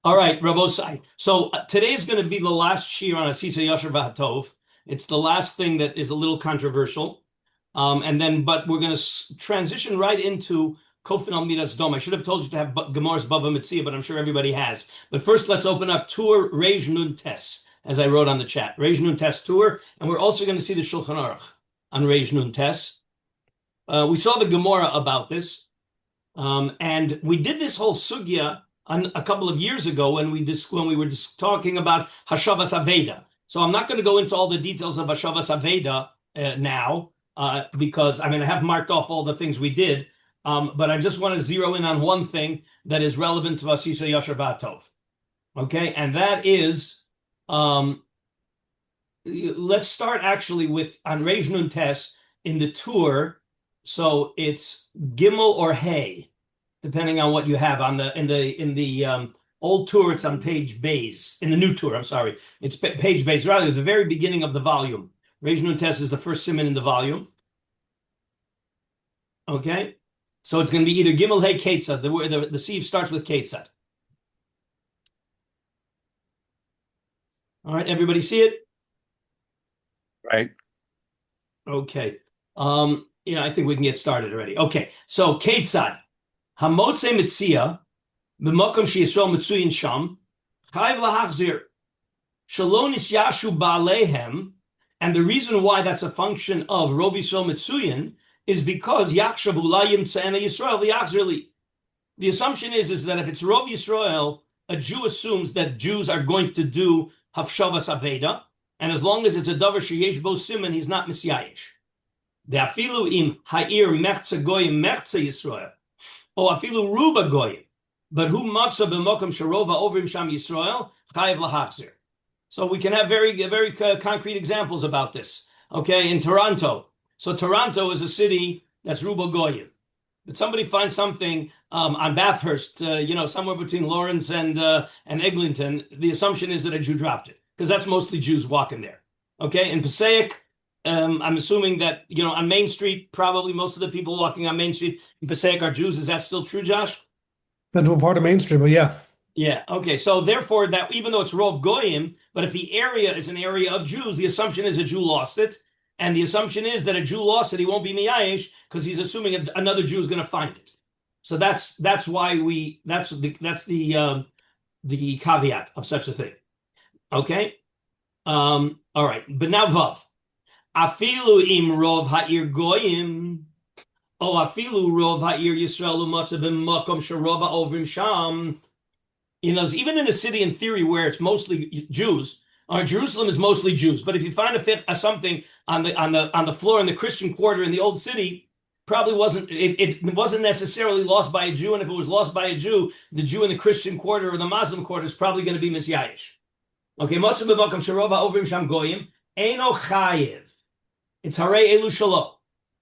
All right, Rabosai. So today is going to be the last shir on Asisa Yasher V'Hatov. It's the last thing that is a little controversial. But we're going to transition right into Kofin al Midas Dom. I should have told you to have Gemara's Bava Mitzia, but I'm sure everybody has. But first, let's open up Tur Reish Nun Tes, as I wrote on the chat. Reish Nun Tes Tur, and we're also going to see the Shulchan Aruch on Reish Nun Tes. We saw the Gemara about this, and we did this whole sugya a couple of years ago when we were talking about Hashavas Aveda. So I'm not going to go into all the details of Hashavas Aveda now, because I have marked off all the things we did, but I just want to zero in on one thing that is relevant to Asisa Yasher V'Hatov. Okay, and that is, let's start actually with on Reish Nun Tes in the Tur. So it's Gimel or Hay, depending on what you have on in the old Tur. It's on page Beis. In the new Tur, I'm sorry, it's page Beis. Rather, the very beginning of the volume. Reish Nun Tes is the first siman in the volume. Okay, so it's going to be either Gimel Hay Ketzad. The sieve starts with Ketzad. All right, everybody see it? Right. Okay. I think we can get started already. Okay, so Ketzad. Hamotze Mitzia, B'mokom sheYisrael Mitzuyin Sham, Chayv Lahachzir, Shelo Nisyashu Ba'alehem, and the reason why that's a function of Rov Yisrael Mitzuyin is because Yachshav Ula Yimtze'ena Yisrael V'Yachzir Li. The assumption is that if it's Rov Yisrael, a Jew assumes that Jews are going to do Hafshavas Aveda, and as long as it's a Davar Sheyesh Bo Siman, he's not Misyayesh. The Afilu Im Ha'ir Mechza Goyim Mechza Yisrael, or Afilu Ruba Goyim, but who Matzah B'Mokom Sharova Ovrim Sham Yisrael Chayev Lahachzir. So we can have very concrete examples about this. Okay, in Toronto. So Toronto is a city that's Ruba Goyim. But somebody finds something on Bathurst, somewhere between Lawrence and Eglinton, the assumption is that a Jew dropped it, because that's mostly Jews walking there. Okay, in Passaic, I'm assuming that, on Main Street, probably most of the people walking on Main Street in Passaic are Jews. Is that still true, Josh? Depends what part of Main Street, but yeah. Yeah, okay. So therefore, that even though it's Rov Goyim, but if the area is an area of Jews, the assumption is a Jew lost it. And the assumption is that a Jew lost it, he won't be Miyayesh, because he's assuming another Jew is going to find it. So that's the caveat of such a thing. Okay? All right. But now Vav. Afilu im rov ha'ir goyim, o afilu rov ha'ir Yisrael u'matzah b'makom sharova ovrim sham. Even in a city in theory where it's mostly Jews, or Jerusalem is mostly Jews, but if you find something on the floor in the Christian quarter in the old city, probably wasn't necessarily lost by a Jew, and if it was lost by a Jew, the Jew in the Christian quarter or the Muslim quarter is probably going to be Misyayesh. Okay, matzah b'makom sharova ovrim sham goyim eino chayev. It's Harei Elu Shalo,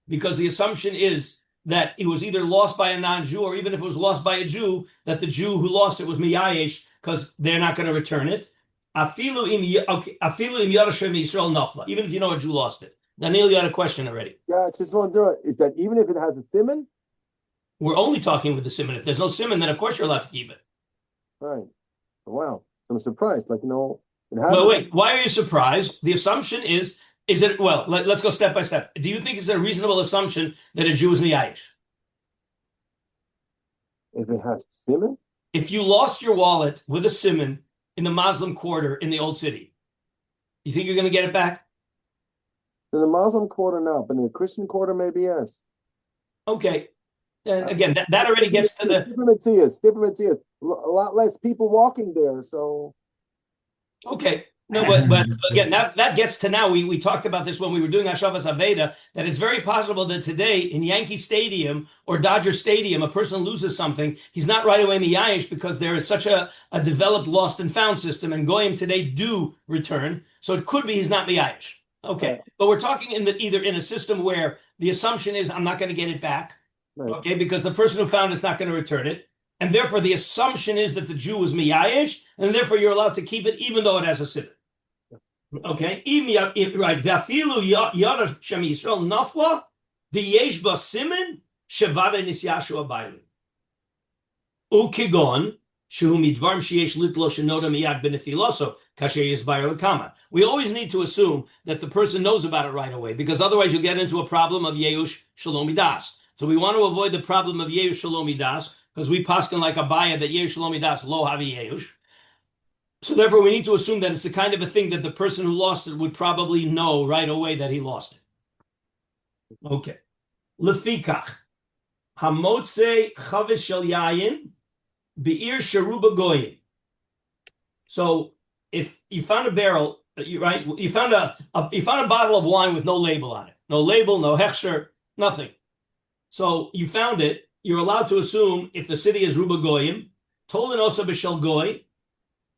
because the assumption is that it was either lost by a non-Jew, or even if it was lost by a Jew, that the Jew who lost it was Miyayesh, because they're not going to return it. Afilu im Yarashem Yisrael Nafla, even if you know a Jew lost it. Daniel, you had a question already. Yeah, I just want to do it. Is that even if it has a siman? We're only talking with the siman. If there's no siman, then of course you're allowed to keep it. Right. Wow. So I'm surprised. It has. Well, wait. Why are you surprised? The assumption is it, well, let's go step by step. Do you think it's a reasonable assumption that a Jew is Miyayesh? If it has siman? If you lost your wallet with a siman in the Muslim quarter in the old city, you think you're going to get it back? In the Muslim quarter, no, but in the Christian quarter, maybe yes. Okay. And again, that already gets to the... Different Matthias. A lot less people walking there, so... Okay. No, but again, that gets to now. We talked about this when we were doing Hashavas Aveda, that it's very possible that today in Yankee Stadium or Dodger Stadium, a person loses something. He's not right away Miyayesh because there is such a developed lost and found system, and Goyim today do return. So it could be he's not Miyayesh. Okay. But we're talking either in a system where the assumption is I'm not going to get it back. Right. Okay, because the person who found it's not going to return it. And therefore the assumption is that the Jew was Miyayesh, and therefore you're allowed to keep it even though it has a siman. Okay, right. Vafilu yara shem Yisrael nafla v'yesh ba siman shevada nisyashu abaylim. Ukigon We always need to assume that the person knows about it right away, because otherwise you'll get into a problem of Yeush Shalom Midas. So we want to avoid the problem of Yeush Shalom Midas, because we paskin like Abaya that Yeush Shalom Midas lo havi Yeush. So therefore we need to assume that it's the kind of a thing that the person who lost it would probably know right away that he lost it. Okay. Lefikach. Hamotze chavish shel yayin be'ir sharuba goyim. So if you found a barrel, right? You found a bottle of wine with no label on it, no label, no hechsher, nothing. So you found it. You're allowed to assume if the city is ruba goyim, tolen osa b'shel goy,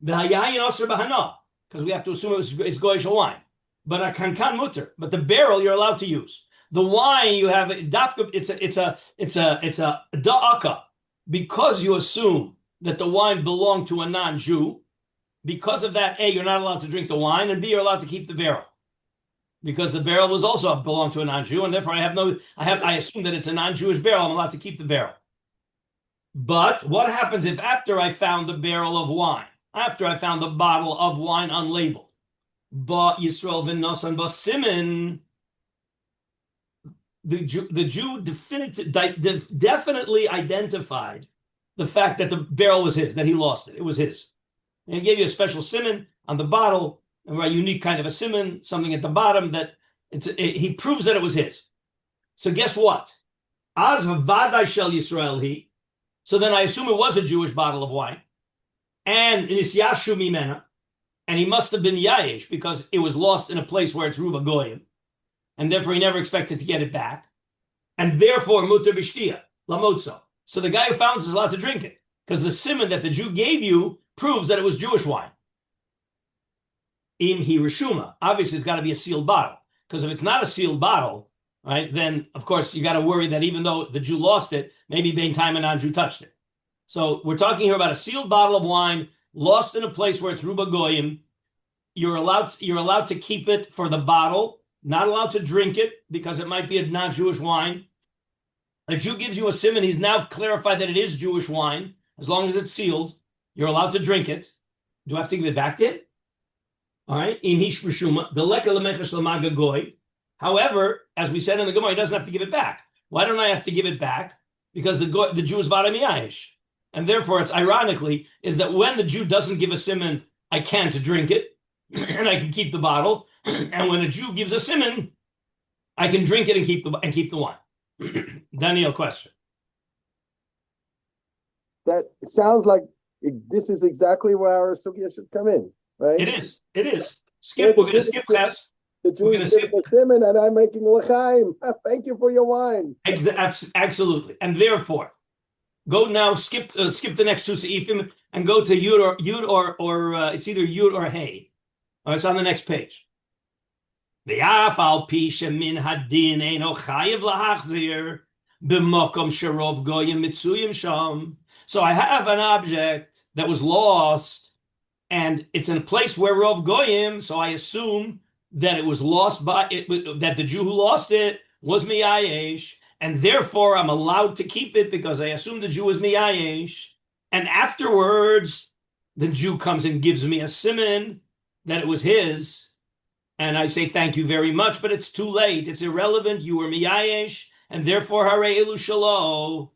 v'hayayin osa b'hana, because we have to assume it's goyish wine. But a kankan mutter. But the barrel you're allowed to use. The wine you have dafka. It's a da'aka, because you assume that the wine belonged to a non-Jew. Because of that, A, you're not allowed to drink the wine, and B, you're allowed to keep the barrel, because the barrel was also belonged to a non-Jew, and therefore I assume that it's a non-Jewish barrel. I'm allowed to keep the barrel. But what happens if after I found the barrel of wine, after I found the bottle of wine unlabeled, but Yisrael ben Nasan basimin, the Jew definitely identified the fact that the barrel was his, that he lost it. It was his. And he gave you a special siman on the bottle, a unique kind of a siman, something at the bottom that he proves that it was his. So guess what? Az v'vaday shel Yisrael he. So then I assume it was a Jewish bottle of wine, and nisyashu mimena, and he must have been yayish because it was lost in a place where it's ruba goyim, and therefore he never expected to get it back, and therefore muter b'shtia lamotzo. So the guy who found it is allowed to drink it because the siman that the Jew gave you proves that it was Jewish wine. Im Hiroshima, obviously it's got to be a sealed bottle, because if it's not a sealed bottle, right, then of course you got to worry that even though the Jew lost it, maybe Bein Time and non-Jew touched it. So we're talking here about a sealed bottle of wine lost in a place where it's ruba goyim. You're allowed to keep it for the bottle, not allowed to drink it because it might be a non-Jewish wine. A Jew gives you a siman, he's now clarified that it is Jewish wine, as long as it's sealed. You're allowed to drink it. Do I have to give it back to him? All right. However, as we said in the Gemara, he doesn't have to give it back. Why don't I have to give it back? Because the Jew is vada miyayish. And therefore, it's ironically, is that when the Jew doesn't give a siman, I can't drink it, and I can keep the bottle. And when a Jew gives a siman, I can drink it and keep the wine. Daniel, question. That sounds like this is exactly where our sugya should come in, right? It is. We're going to skip class. The Jew is giving a siman and I'm making l'chaim. Thank you for your wine. Absolutely. And therefore, go now, skip the next two seifim and go to Yud or it's either Yud or Hey. It's on the next page. V'afal pi shemin hadin eino chayiv lahachzir b'mokom sherov goyim mitzuyim sham. So I have an object that was lost, and it's in a place where Rov Goyim, so I assume that it was lost that the Jew who lost it was miyayesh, and therefore I'm allowed to keep it because I assume the Jew was miyayesh. And afterwards, the Jew comes and gives me a siman that it was his, and I say thank you very much, but it's too late. It's irrelevant. You were miyayesh, and therefore harei elu shalo.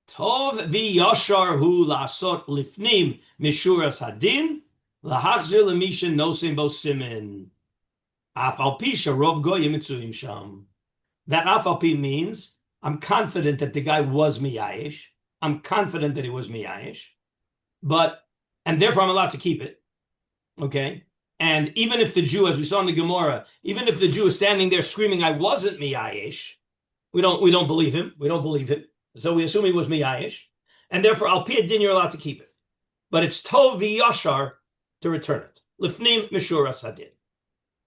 Tov v'yashar hu lasot lifnim mishuras hadin lahachzir lemishin nosim bo simin afal pi sharov goyim mitzuyim sham. That afal pi means I'm confident that the guy was miyayish. I'm confident that he was miyayish, and therefore I'm allowed to keep it. Okay, and even if the Jew, as we saw in the Gemara, even if the Jew is standing there screaming, "I wasn't miyayish," we don't believe him. We don't believe it. So we assume he was miyayish, and therefore al pi din you're allowed to keep it, but it's tov v'yashar to return it. Lifnim mishuras hadin.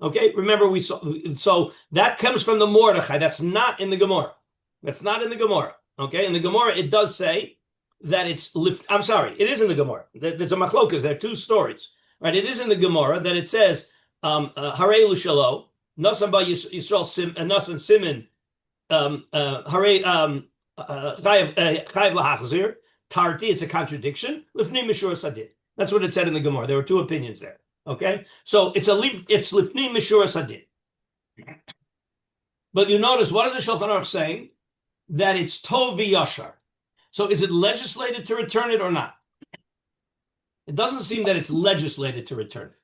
Okay, remember we saw. So that comes from the Mordechai. That's not in the Gemara. Okay, in the Gemara it does say that it's lift. I'm sorry, it is in the Gemara. There's a machlokas. There are two stories, right? It is in the Gemara that it says harei lushalo nasan ba Yisrael sim nasan simin harei chayiv lahachzir Tarti, it's a contradiction. Lifnei Mishuras Hadin. That's what it said in the Gemara. There were two opinions there. Okay, so it's Lifnei Mishuras Hadin. But you notice, what is the Shulchan Aruch saying? That it's Tov v'Yashar. So is it legislated to return it or not? It doesn't seem that it's legislated to return it.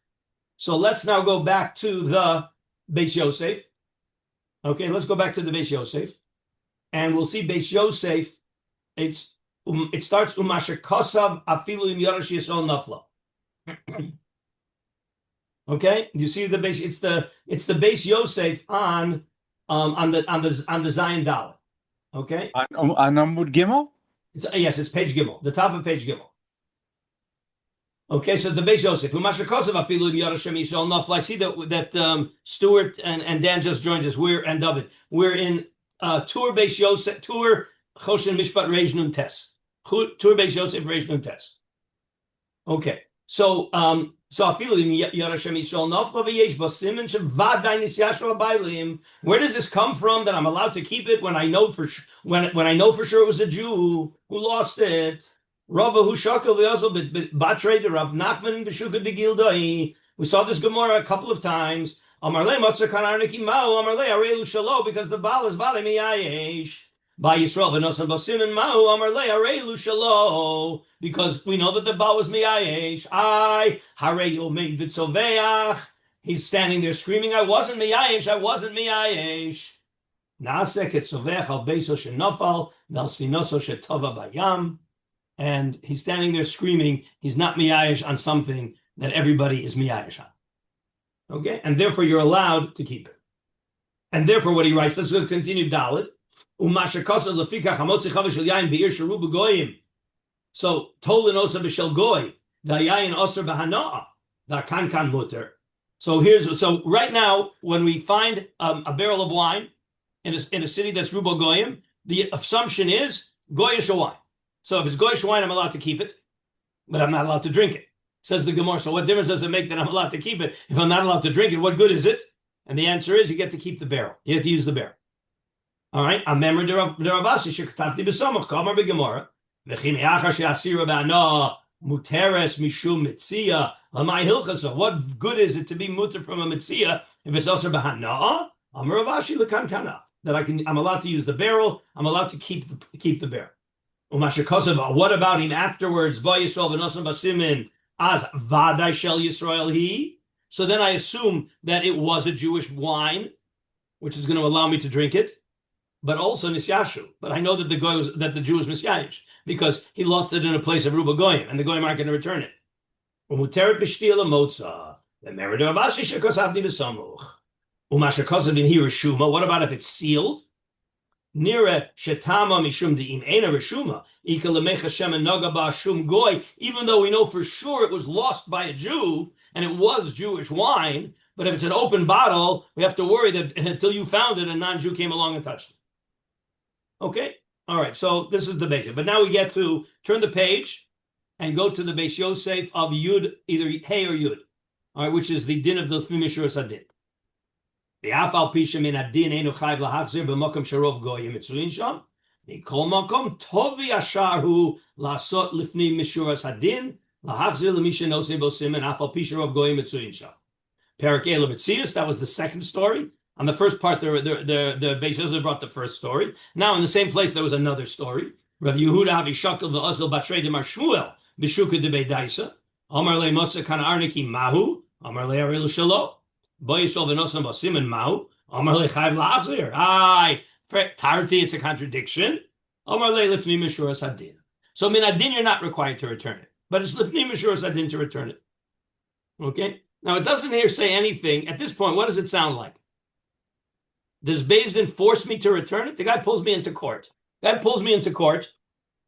So let's now go back to the Beis Yosef. Okay, let's go back to the Beis Yosef. And we'll see Beis Yosef. It starts Umasher Kosav Afilu Im Yarash Yisrael Nafla. Okay, you see the base. It's the Beis Yosef on the Zion Dalet. Okay, on Amud Gimel. Yes, it's page Gimel, the top of page Gimel. Okay, so the Beis Yosef, Umasher Kosav Afilu Im Yarash Yisrael Nafla. I see that Stuart and Dan just joined us. And David. We're in Tur Beis Yosef, Tur Choshen Mishpat Reish Nun Tes. Tur Beis Yosef Reish Nun Tes. Okay, so afilu Yarashem Yisrael Nafla v'yesh b'simin shevadai nisyashro bailim. Where does this come from that I'm allowed to keep it when I know for when I know for sure it was a Jew who lost it? Rava hu shakel v'yazol b'batrei de Rav Nachman v'shuka de. We saw this Gemara a couple of times. Amarle matzah kanarniki ma'u amarle arelu shalo, because the Baal is vale miyayesh. By Yisrael v'nosan b'simin ma'u amarle arelu shalo, because we know that the Baal was miyayesh. Harei yomeid v'tzoveach. He's standing there screaming, I wasn't miyayesh, I wasn't miyayesh. Na'aseh ketzoveach al beiso shenafal v'al svinoso shetova bayam. And he's standing there screaming, he's not miyayesh on something that everybody is miyayesh on. Okay, and therefore you're allowed to keep it. And therefore what he writes, let's continue Dalet. So Tolin Osa B'Shel Goy, V'Yayin Osir B'Hana'a, V'Kan Kan Mutter. So right now, when we find a barrel of wine in a city that's Rubo Goyim, the assumption is Goyish wine. So if it's Goyish wine, I'm allowed to keep it, but I'm not allowed to drink it. Says the Gemara. So what difference does it make that I'm allowed to keep it? If I'm not allowed to drink it, what good is it? And the answer is you get to keep the barrel. You have to use the barrel. All right. A member de Ravasi shekatavti b'samach kamar b'Gemara v'chimi achar she'asira b'ana muteres mishum mitzia l'may hilchasa. What good is it to be muter from a mitzia if it's also b'hana? Amar Ravashi l'kan kana, that I'm allowed to use the barrel. I'm allowed to keep the barrel. Umasher kosav. What about him afterwards? Vayisrael v'nosan b'simin as vadai shel Yisrael he. So then I assume that it was a Jewish wine, which is going to allow me to drink it. But also nisyashu. But I know that the Jew was misyayish because he lost it in a place of Ruba Goyim, and the Goyim aren't going to return it. Umuteret b'shtiya l'motza. The merid of Avashi shekosavti b'samuch. Umasher kosav in here reshuma. What about if it's sealed? Nira shetama mishum de'im ena reshuma. Ika lemecha shemen noga ba'shum goy. Even though we know for sure it was lost by a Jew and it was Jewish wine, but if it's an open bottle, we have to worry that until you found it, a non-Jew came along and touched it. Okay, all right, so this is the basic. But now we get to turn the page and go to the Beis Yosef of Yud, either Hey or Yud, all right, which is the din of the Mishuras Hadin. The Afal Pisha min Hadin Einu Chayv Lahachzir b'Makom Sharov Goyim Mitzuyin Sham. Mikol Makom Tov Yasharhu Lasot Lifnei Mishuras Hadin Lahachzir L'Misha Nosei Bosim and Afal Pisha Rov Goyim Mitzuyin Sham. Perak Ela Mitzias, that was the second story. On the first part, the Beis Yosef brought the first story. Now, in the same place, there was another story. Rav Yehuda Avishakal v'Ozil Batrei de Mar Shmuel b'Shuka de Beidaisa. Amar le Motza Kana Arniki Mahu. Amar le Arelu Shalo. Boyisol v'Nosam Basimin Mahu. Amar le Chayv La'achzir. Tarti, it's a contradiction. Amar le Lifnei Mishuras Hadin. So min Hadin, you're not required to return it, but it's Lifnei Mishuras Hadin to return it. Okay. Now, it doesn't here say anything. At this point, what does it sound like? Does Beis Din force me to return it? The guy pulls me into court.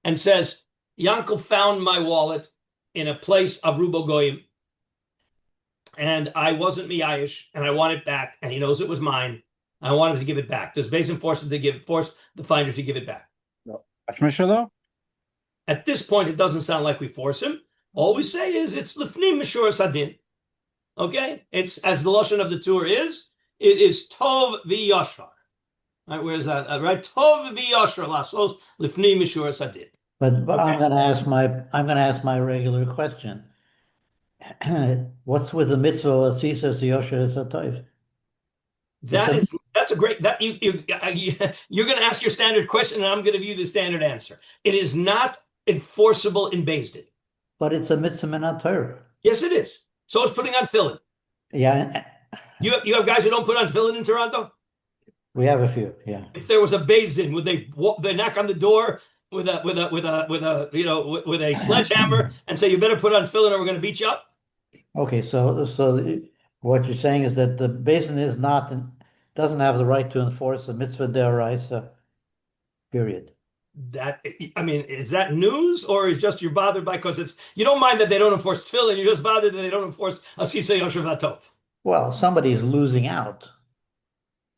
And says, Yankel found my wallet in a place of Rubo Goyim, and I wasn't miyayish, and I want it back, and he knows it was mine. I wanted to give it back. Does Beis Din force the finder to give it back? No. Ashmishalo? At this point, it doesn't sound like we force him. All we say is it's Lifnei Mishuras Hadin. Okay? It's, as the Lashon of the Tur is, it is Tov v'Yashar. Right, where's that? Right? Tov v'Yashar lasos Lifnei Mishuras Hadin. But Okay. I'm gonna ask my regular question. What's with the mitzvah asisas yosher satayv? It's a That's a great that you're going to ask your standard question, and I'm going to give you the standard answer. It is not enforceable in Beis Din. but it's a mitzvah minat Torah. Yes, it is. So it's putting on tefillin. Yeah, You have guys who don't put on tefillin in Toronto? we have a few. Yeah. If there was a Beis Din, would they knock on the door with a sledgehammer and say you better put on tefillin or we're going to beat you up? Okay, so what you're saying is that the basin doesn't have the right to enforce a mitzvah deraisa, period. Is that news or is just you're bothered by because you don't mind that they don't enforce tefillin, you're just bothered that they don't enforce asisa yosher v'atov. Well, somebody's losing out.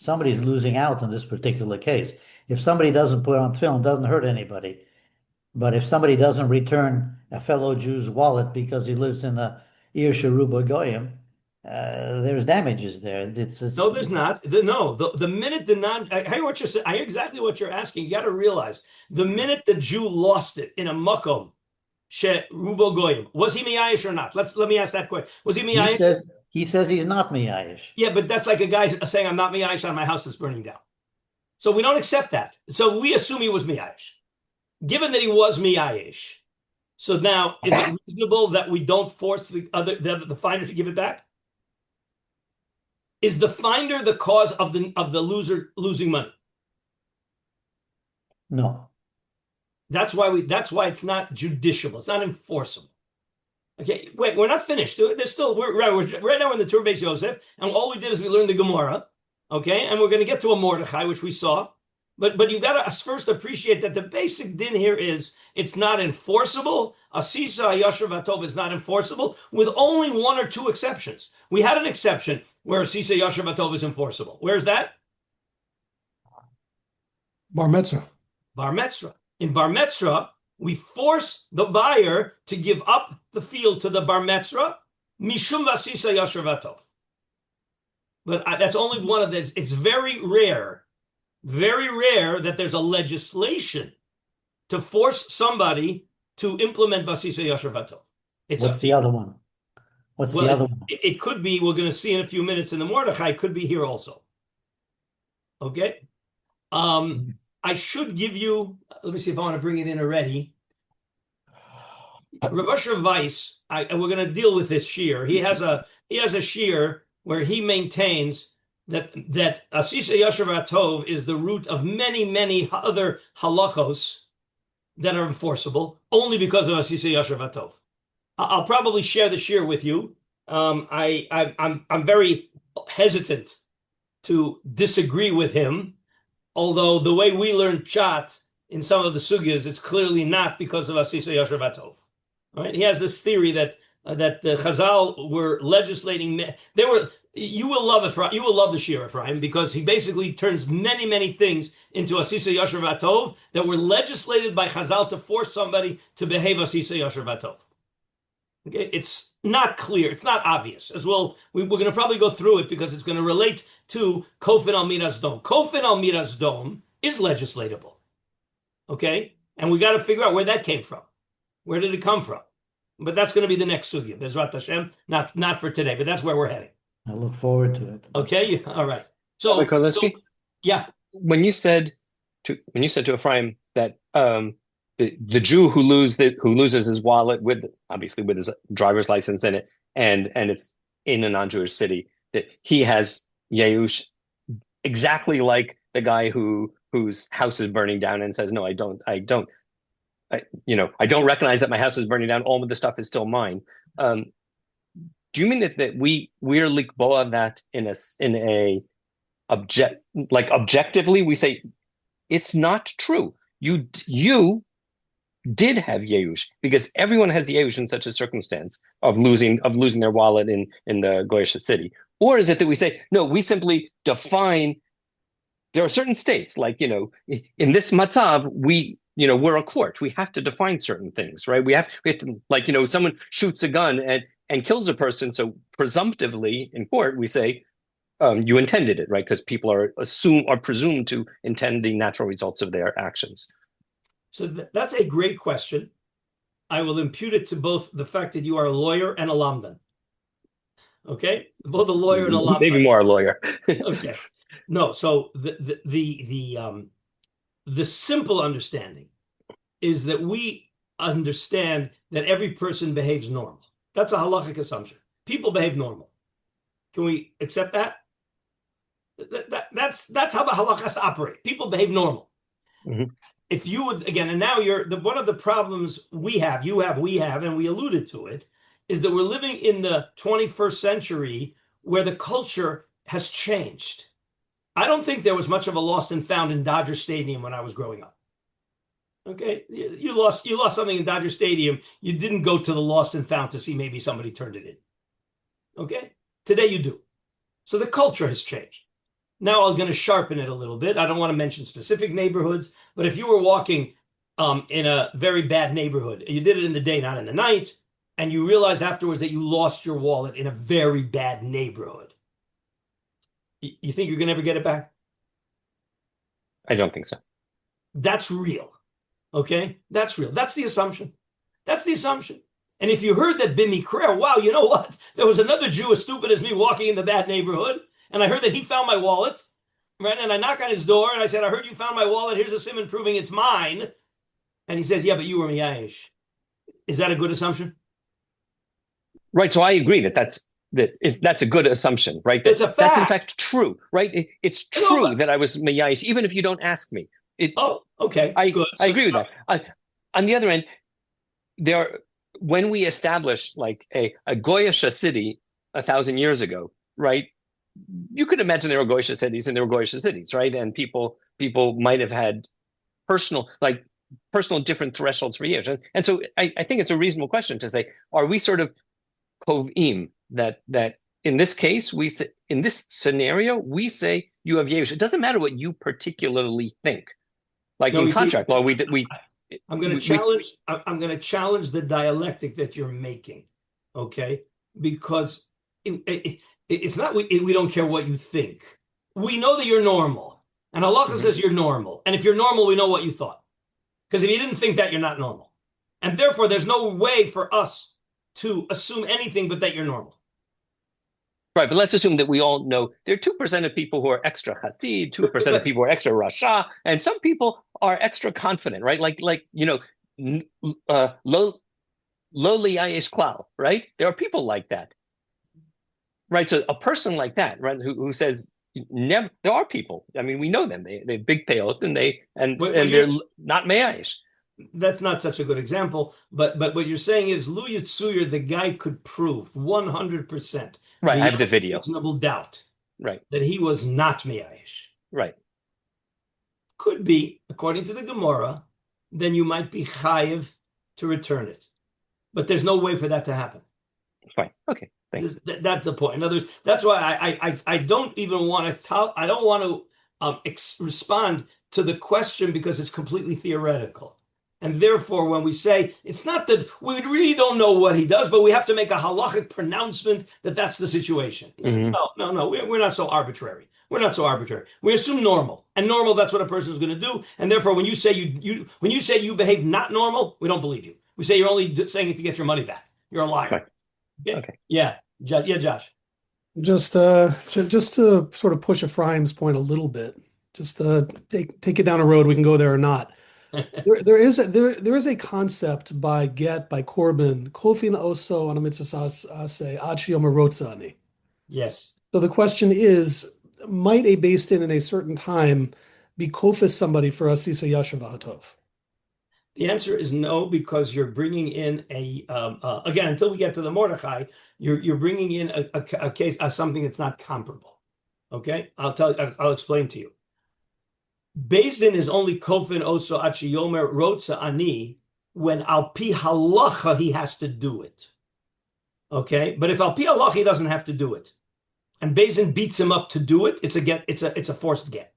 Somebody's losing out in this particular case. If somebody doesn't put on tefillin, it doesn't hurt anybody. But if somebody doesn't return a fellow Jew's wallet because he lives in a Ir Sheruba Goyim, there's damages there. No, there's not. The minute the I hear what you're saying. I hear exactly what you're asking. You got to realize the minute the Jew lost it in a makom, she rubo goyim, was he miyayish or not? Let me ask that question. Was he miyayish? He says he's not miyayish. Yeah, but that's like a guy saying I'm not miyayish on my house that's burning down. So we don't accept that. So we assume he was miyayish. Given that he was miyayish, so now is it reasonable that we don't force the finder to give it back? Is the finder the cause of the loser losing money? No. That's why it's not judiciable. It's not enforceable. Okay, wait, we're not finished. We're right now in the Tur Beis Yosef, and all we did is we learned the Gemara. Okay, and we're going to get to a Mordechai, which we saw. But you've got to first appreciate that the basic din here is it's not enforceable. Asisa Yosher Vatov is not enforceable with only one or two exceptions. We had an exception where Asisa Yosher Vatov is enforceable. Where's that? Bar mitzvah. Bar Metzra. In Bar Metzra, we force the buyer to give up the field to the Bar Metzra, Mishum Asisa Yosher Vatov. But that's only one of these. It's very rare that there's a legislation to force somebody to implement Basisa Yosher Vatov. What's the other one? What's the other one? It could be, we're going to see in a few minutes in the Mordechai, it could be here also. Okay? I should give you, let me see if I want to bring it in already. Rav Asher Weiss, and we're going to deal with this shear. He has a shear where he maintains that Asisa Yosher Vatov is the root of many, many other halachos that are enforceable only because of Asisa Yosher Vatov. I'll probably share the shir with you. I'm very hesitant to disagree with him, although the way we learn pshat in some of the sugyas, it's clearly not because of Asisa Yosher Vatov. All right? He has this theory that the Chazal were legislating. You will love it. You will love the shir, Ephraim, because he basically turns many, many things into Asisa Yosher Vatov that were legislated by Chazal to force somebody to behave Asisa Yosher Vatov. Okay, it's not clear. It's not obvious. As well, we're going to probably go through it because it's going to relate to Kofin al Miras Dom. Kofin al Miras Dom is legislatable. Okay, and we got to figure out where that came from. Where did it come from? But that's going to be the next sugya, Bezrat Hashem. Not for today, but that's where we're heading. I look forward to it. Okay, all right. So, Rabbi Karlinsky? Yeah. When you said to Ephraim that the Jew who loses his wallet with his driver's license in it, and it's in a non-Jewish city, that he has Yeush exactly like the guy whose house is burning down and says, no, I don't recognize that my house is burning down. All of the stuff is still mine. Do you mean that we're likboa that objectively we say it's not true? You did have Yeush because everyone has Yeush in such a circumstance of losing their wallet in the Goyish city, or is it that we say no? We simply define. There are certain states like in this matzav we're a court. We have to define certain things, right? We have to someone shoots a gun and kills a person. So presumptively in court, we say you intended it, right? Because people are presumed to intend the natural results of their actions. So that's a great question. I will impute it to both the fact that you are a lawyer and a lamdan. Okay, both a lawyer and a lamdan. Maybe more a lawyer. Okay, no. So the simple understanding is that we understand that every person behaves normal. That's a halachic assumption. People behave normal. Can we accept that? That's how the halach has to operate. People behave normal. Mhm. If you would, again, and now one of the problems we have, and we alluded to it, is that we're living in the 21st century where the culture has changed. I don't think there was much of a lost and found in Dodger Stadium when I was growing up. Okay, you lost something in Dodger Stadium. You didn't go to the lost and found to see maybe somebody turned it in. Okay, today you do. So the culture has changed. Now I'm going to sharpen it a little bit. I don't want to mention specific neighborhoods, but if you were walking in a very bad neighborhood, you did it in the day, not in the night, and you realize afterwards that you lost your wallet in a very bad neighborhood, you think you're going to ever get it back? I don't think so. That's real. Okay? That's real. That's the assumption. That's the assumption. And if you heard that bimikra, wow, you know what? There was another Jew as stupid as me walking in the bad neighborhood, and I heard that he found my wallet, right? And I knock on his door, and I said, I heard you found my wallet. Here's a simon proving it's mine. And he says, yeah, but you were miyayish. Is that a good assumption? Right. So I agree that's a good assumption, right? It's a fact. That's in fact true, right? It's No, true but- that I was miyayish, even if you don't ask me. Okay. I Good. I agree with that. On the other end, when we established like a Goyish city 1,000 years ago, right? You could imagine there were Goyish cities and there were Goyish cities, right? And people might have had personal different thresholds for years. And so I think it's a reasonable question to say, are we sort of kovim that in this case, in this scenario, we say you have yerush. It doesn't matter what you particularly think. Like No, in you see, contract law, I'm going to challenge the dialectic that you're making, okay? Because it's not we don't care what you think. We know that you're normal, and halacha says you're normal. And if you're normal, we know what you thought. Because if you didn't think that, you're not normal, and therefore there's no way for us to assume anything but that you're normal. Right, but let's assume that we all know there are 2% of people who are extra chassid, 2% of people who are extra rasha, and some people are extra confident, right? Like lo liyayesh klal, right? There are people like that, right? So a person like that, right, who says never. There are people. I mean, we know them. They have big payot and they're not meyayesh. That's not such a good example, but what you're saying is Lu Yitzuyr, the guy could prove 100%. Right, I have the video. Reasonable doubt. Right. That he was not miyayish. Right. Could be, according to the Gemara, then you might be chayiv to return it. But there's no way for that to happen. Fine. Okay. Thanks. That's the point. In other words, that's why I don't even want to I don't want to respond to the question because it's completely theoretical. And therefore, when we say, it's not that we really don't know what he does, but we have to make a halachic pronouncement that that's the situation. Mm-hmm. No, we're not so arbitrary. We're not so arbitrary. We assume normal. And normal, that's what a person is going to do. And therefore, when you say you behave not normal, we don't believe you. We say you're only saying it to get your money back. You're a liar. Right. Okay. Yeah, Josh. Just to sort of push Ephraim's point a little bit, just take it down a road. We can go there or not. There is a concept by Corbin, Kofin Oso on a mitzvah say Achiyom Rotzani. Yes. So the question is, might a beis din in a certain time be kofis somebody for a sisa yashav hatov? The answer is no, because you're bringing in again, until we get to the Mordechai, you're bringing in a case, something that's not comparable. Okay, I'll explain to you. Beis din is only kofin oso achiyomer rotza ani when al pi halacha he has to do it. Okay, but if al pi halacha he doesn't have to do it, and beis din beats him up to do it, it's a forced get.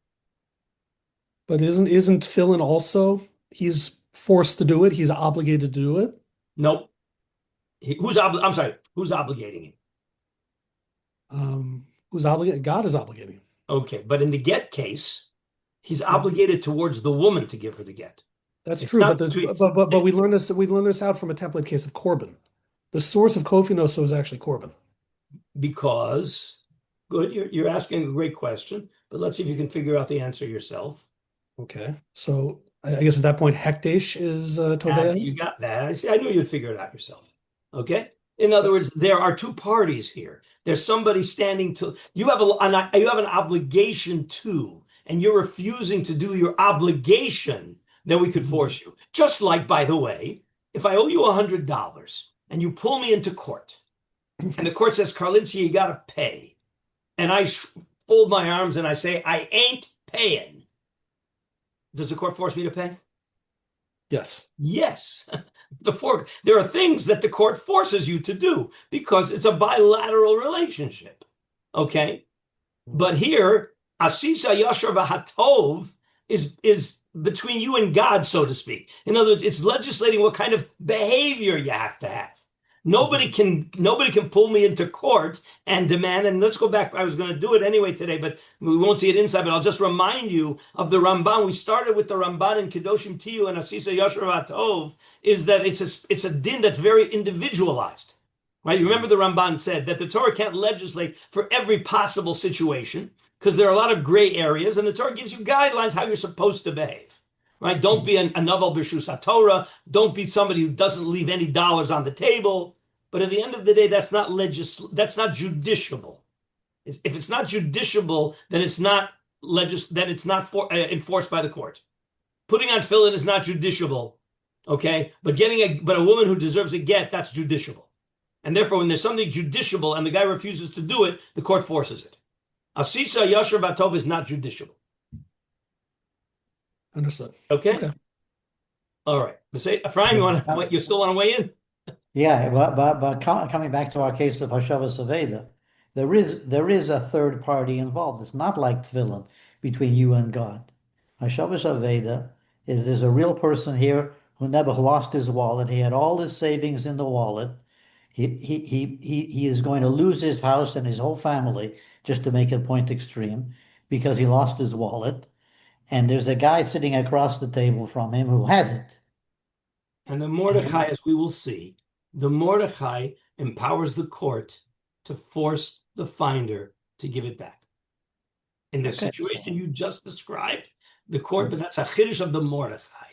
But isn't tefillin also? He's forced to do it. He's obligated to do it. Nope. Who's obligating him? Who's obligated? God is obligating him. Okay, but in the get case, he's obligated towards the woman to give her the get. That's It's true, not but between- but we learned this out from a template case of Corbin. The source of Kofinos was actually Corbin. because good, you're asking a great question, but let's see if you can figure out the answer yourself. Okay, so I guess at that point, Hekdesh is Tovea. You got that. I knew you'd figure it out yourself. Okay. In other words, there are two parties here. There's somebody standing to you have an obligation to, and you're refusing to do your obligation. Then we could force you. Just like, by the way, if I owe you $100 and you pull me into court, and the court says, Karlinsky, you got to pay, and I fold my arms and I say, I ain't paying. Does the court force me to pay? Yes. Yes. There are things that the court forces you to do because it's a bilateral relationship. Okay? But here, Asisa Yashar V'Hatov is between you and God, so to speak. In other words, it's legislating what kind of behavior you have to have. Nobody can pull me into court and demand, and let's go back. I was going to do it anyway today, but we won't see it inside, but I'll just remind you of the Ramban. We started with the Ramban in Kedoshim Tiyu and Asisa Yashar V'Hatov, is that it's a din that's very individualized. Right? You remember the Ramban said that the Torah can't legislate for every possible situation because there are a lot of gray areas, and the Torah gives you guidelines how you're supposed to behave. Right? Don't be a novel b'shus HaTorah. Don't be somebody who doesn't leave any dollars on the table. But at the end of the day, that's not judiciable. If it's not judiciable, then it's not enforced by the court. Putting on tefillin is not judiciable, okay? But a woman who deserves a get, that's judiciable. And therefore, when there's something judiciable and the guy refuses to do it, the court forces it. Asisa Yashar V'Hatov is not judiciable. Understood. Okay. All right. Ephraim, you still want to weigh in? Yeah, but coming back to our case of Hashavas Aveda, there is a third party involved. It's not like tefillin between you and God. Hashavas Aveda is there's a real person here who never lost his wallet. He had all his savings in the wallet. He is going to lose his house and his whole family, just to make it point extreme, because he lost his wallet. And there's a guy sitting across the table from him who hasn't. And the Mordechai, as we will see, the Mordechai empowers the court to force the finder to give it back. In the situation you just described, the court, but that's a chiddush of the Mordechai.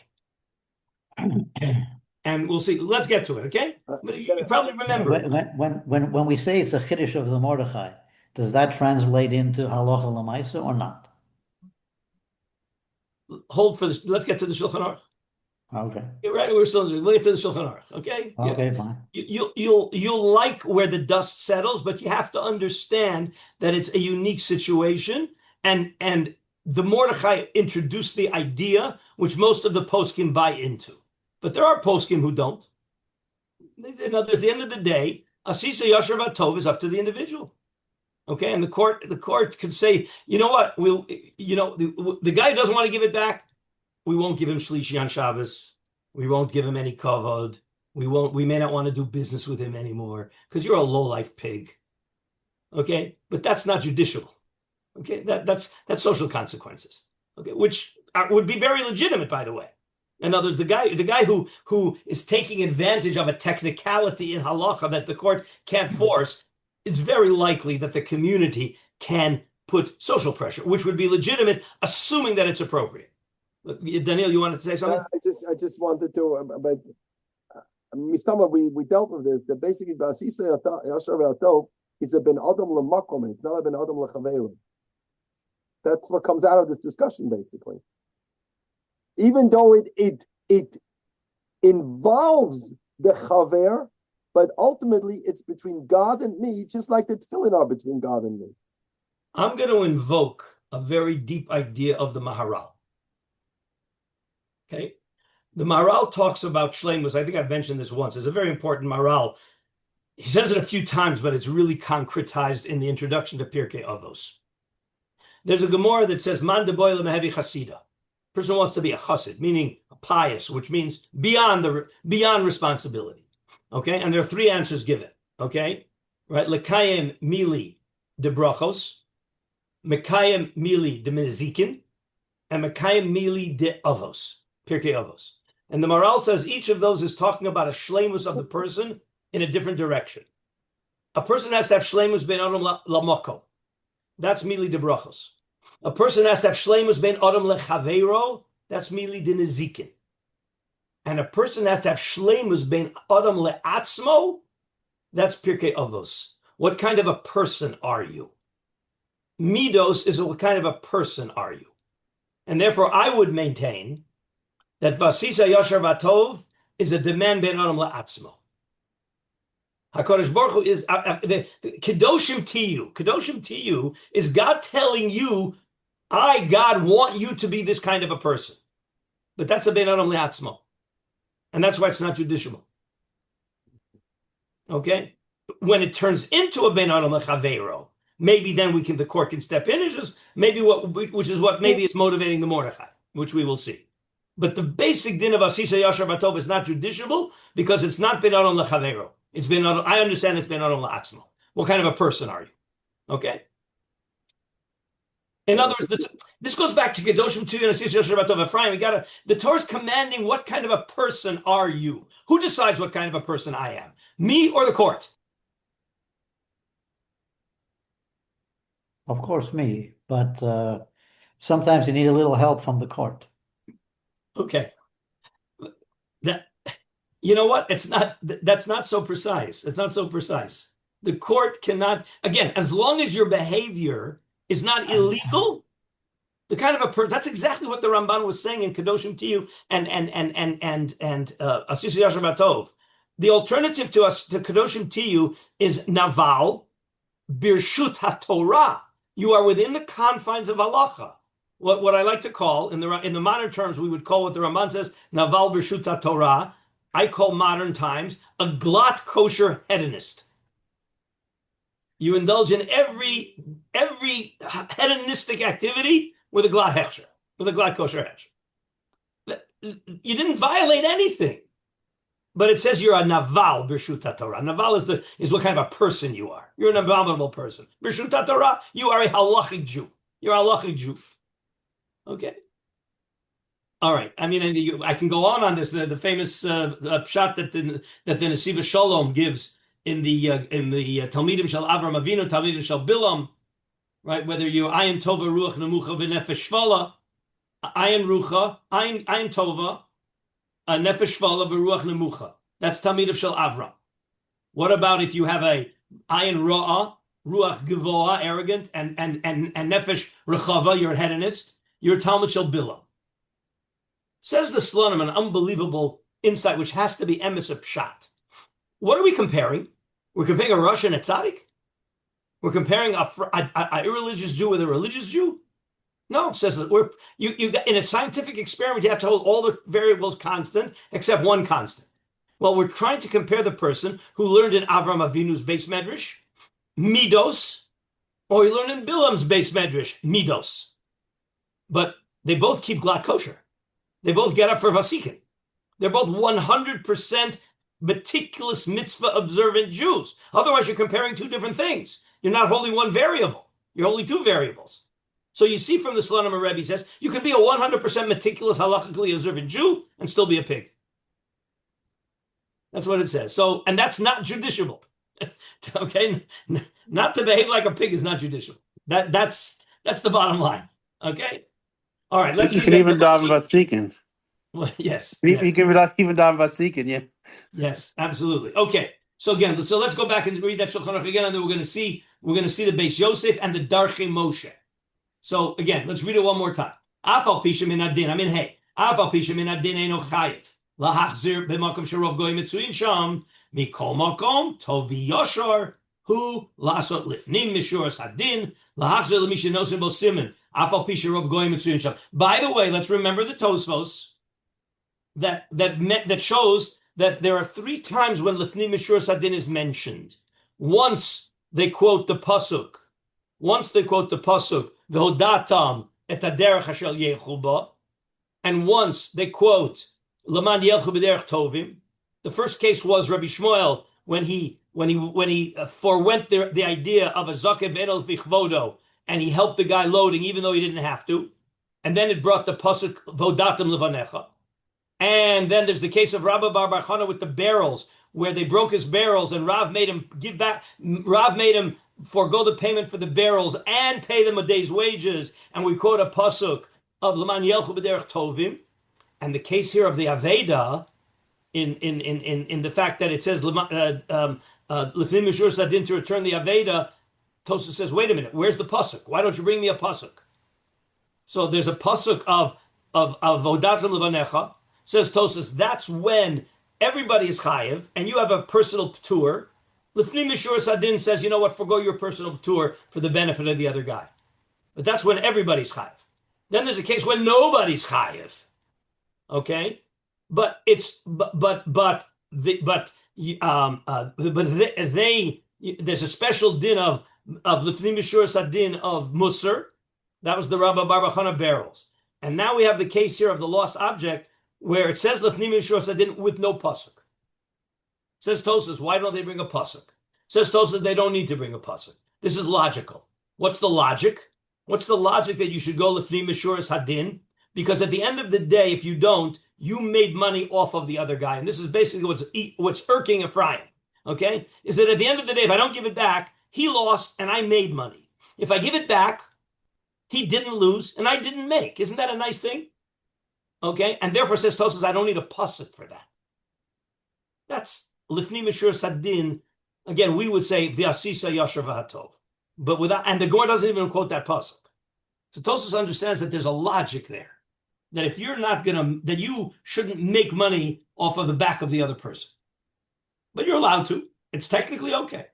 Okay. And we'll see. Let's get to it, okay? But you probably remember. When we say it's a chiddush of the Mordechai, does that translate into halacha l'maisa or not? Hold for this. Let's get to the Shulchan Aruch. Okay. Right, we'll get to the Shulchan Aruch. Okay. Okay, yeah. fine. You'll like where the dust settles, but you have to understand that it's a unique situation, and the Mordechai introduced the idea, which most of the poskim buy into, but there are poskim who don't. In other words, at the end of the day, Asisa Yashar V'Hatov is up to the individual. Okay, and the court could say, you know what, the guy who doesn't want to give it back, we won't give him shlishi on Shabbos. We won't give him any kavod. We may not want to do business with him anymore because you're a low-life pig. Okay, but that's not judicial. Okay, that's social consequences. Okay, which would be very legitimate, by the way. In other words, the guy who is taking advantage of a technicality in halacha that the court can't force, it's very likely that the community can put social pressure, which would be legitimate, assuming that it's appropriate. Daniel, you wanted to say something? I just wanted to, but Mistama, we dealt with this. That basically, Asisa Yashar V'Hatov, it's a ben adam l'makom, it's not a ben adam l'chaveru. That's what comes out of this discussion, basically. Even though it involves the chaver, but ultimately it's between God and me, just like the tefillin are between God and me. I'm going to invoke a very deep idea of the Maharal. Okay? The Maharal talks about shleimus. I think I've mentioned this once. It's a very important Maharal. He says it a few times, but it's really concretized in the introduction to Pirkei Avos. There's a Gemara that says, Man de boy lemehevi chasida. Person wants to be a chassid, meaning a pious, which means beyond responsibility. Okay, and there are three answers given. Okay, right? Lekayim mili de brachos, mekayim mili de mezikin, and mekayim mili de avos, Pirkei Avos. And the Maral says each of those is talking about a shleimus of the person in a different direction. A person has to have shleimus ben adam lamoko. That's mili de brachos. A person has to have shleimus ben adam lechaveiro. That's mili de nezikin. And a person has to have shleimus ben adam leatzmo. That's pirkei avos. What kind of a person are you? Midos is what kind of a person are you? And therefore, I would maintain that vasisa yashar vatov is a demand ben adam leatzmo. HaKadosh Baruch Hu is the Kedoshim Tiyu. Kedoshim Tiyu is God telling you, I, God, want you to be this kind of a person. But that's a ben adam leatzmo. And that's why it's not judiciable. Okay? When it turns into a ben adam lechaveiro, maybe then the court can step in. It's just maybe which is what maybe is motivating the Mordechai, which we will see. But the basic din of Asisa Yashar Batov is not judiciable because it's not ben adam lechaveiro. It's ben adam. I understand it's ben adam leatzmo. What kind of a person are you? Okay. In other words, this goes back to Kedoshim Tiyu and Asisa Yashar Batov Ephraim. The Torah is commanding what kind of a person are you? Who decides what kind of a person I am? Me or the court? Of course, me, but sometimes you need a little help from the court. Okay. You know what? That's not so precise. It's not so precise. The court cannot, again, as long as your behavior is not illegal, the kind of a person, that's exactly what the Ramban was saying in Kedoshim Tiyu and Asisa Yashar Batov. The alternative to Kedoshim Tiyu is Naval, Birshut HaTorah. You are within the confines of halacha. What I like to call, in the modern terms, we would call what the Ramban says, Naval Birshut HaTorah. I call modern times a glot kosher hedonist. You indulge in every hedonistic activity with a glot hechsher, with a glot kosher hechsher. You didn't violate anything. But it says you're a naval b'rshut HaTorah. Naval is what kind of a person you are. You're an abominable person. B'rshut HaTorah, you are a halachic Jew. You're a halachic Jew. Okay. All right. I mean, I can go on this. The famous pshat that the Nesiva Shalom gives in the Talmidim Shel Avram Avinu, Talmidim Shel Bilam, right? Whether you're ayin tova ruach nemucha v'nefesh shvala, ayin rucha, ayin tova. A nefesh shvala v'ruach nemucha. That's Talmid of Shel Avram. What about if you have a ayin ra'ah, ruach gevoa, arrogant, and nefesh rechava, you're a hedonist, you're a Talmid Shel Bilam. Says the Slonim, an unbelievable insight, which has to be emes of pshat. What are we comparing? We're comparing a Rosh and a tzaddik? We're comparing a irreligious Jew with a religious Jew? No, it says that in a scientific experiment, you have to hold all the variables constant except one constant. Well, we're trying to compare the person who learned in Avram Avinu's base medrash, midos, or he learned in Bilam's base medrash, midos. But they both keep glot kosher. They both get up for vasikin. They're both 100% meticulous mitzvah observant Jews. Otherwise, you're comparing two different things. You're not holding one variable. You're holding two variables. So you see from the Slonim Rebbe says, you can be a 100% meticulous, halachically observant Jew and still be a pig. That's what it says. So, and that's not judiciable. Okay? Not to behave like a pig is not judiciable. That's the bottom line. Okay? All right, let's You can even daven about seeking. Well, yes. You can even daven about seeking, yeah. Yes, absolutely. Okay. So again, let's go back and read that Shulchan Aruch again, and then we're going to see the Beis Yosef and the Darchei Moshe. So again, let's read it one more time. Afal pisha min adin. I mean, hey, afal pisha min adin eino chayiv lahachzir b'makom sherov goyim mitzuyin sham mikol makom tovi yoshar hu lasot lifnim mishuras hadin lahachzir l'mishenosim bosimin afal pisha rov goyim mitzuyin sham. By the way, let's remember the Tosfos that shows that there are 3 times when lifnim mishuras hadin is mentioned. Once they quote the pasuk. V'hodatam et haderech asher yechu ba, and once they quote Laman yelchu b'derech tovim. The first case was Rabbi Shmuel when he forewent the idea of a zaken v'enel fichvodo, and he helped the guy loading even though he didn't have to, and then it brought the pasuk v'hodatam levanecha, And then there's the case of Rabbi Bar Chana with the barrels, where they broke his barrels, and Rav made him give back. Rav made him forego the payment for the barrels and pay them a day's wages. And we quote a pasuk of L'man Yelchu B'derech Tovim, and the case here of the Aveda in the fact that it says L'fnim Mishur Sadin to return the Aveda. Tosas says, wait a minute, where's the pasuk? Why don't you bring me a pasuk? So there's a pasuk of Vodatim Levanecha. Says Tosas, that's when everybody is chayiv, and you have a personal tour. L'fnim Mishur Sadin says, you know what, forgo your personal tour for the benefit of the other guy. But that's when everybody's chayiv. Then there's a case when nobody's chayiv. Okay, but it's there's a special din of L'fnim Mishur Sadin of Musar. That was the Rabbi Bar Chana barrels. And now we have the case here of the lost object where it says L'fnim Mishur Sadin with no pasuk. Says Tosas, why don't they bring a pasuk? Says Tosas, they don't need to bring a pasuk. This is logical. What's the logic? What's the logic that you should go L'fnim Mishur Sadin? Because at the end of the day, if you don't, you made money off of the other guy. And this is basically what's irking Ephraim. Okay? Is that at the end of the day, if I don't give it back, he lost and I made money. If I give it back, he didn't lose and I didn't make. Isn't that a nice thing? Okay? And therefore says Tosas, I don't need a pasuk for that. That's L'fnim Mishur Sadin. Again, we would say V'asisa Yasher V'hatov. But without, and the Gemara doesn't even quote that pasuk. So Tosas understands that there's a logic there. That if you're not that you shouldn't make money off of the back of the other person. But you're allowed to. It's technically okay.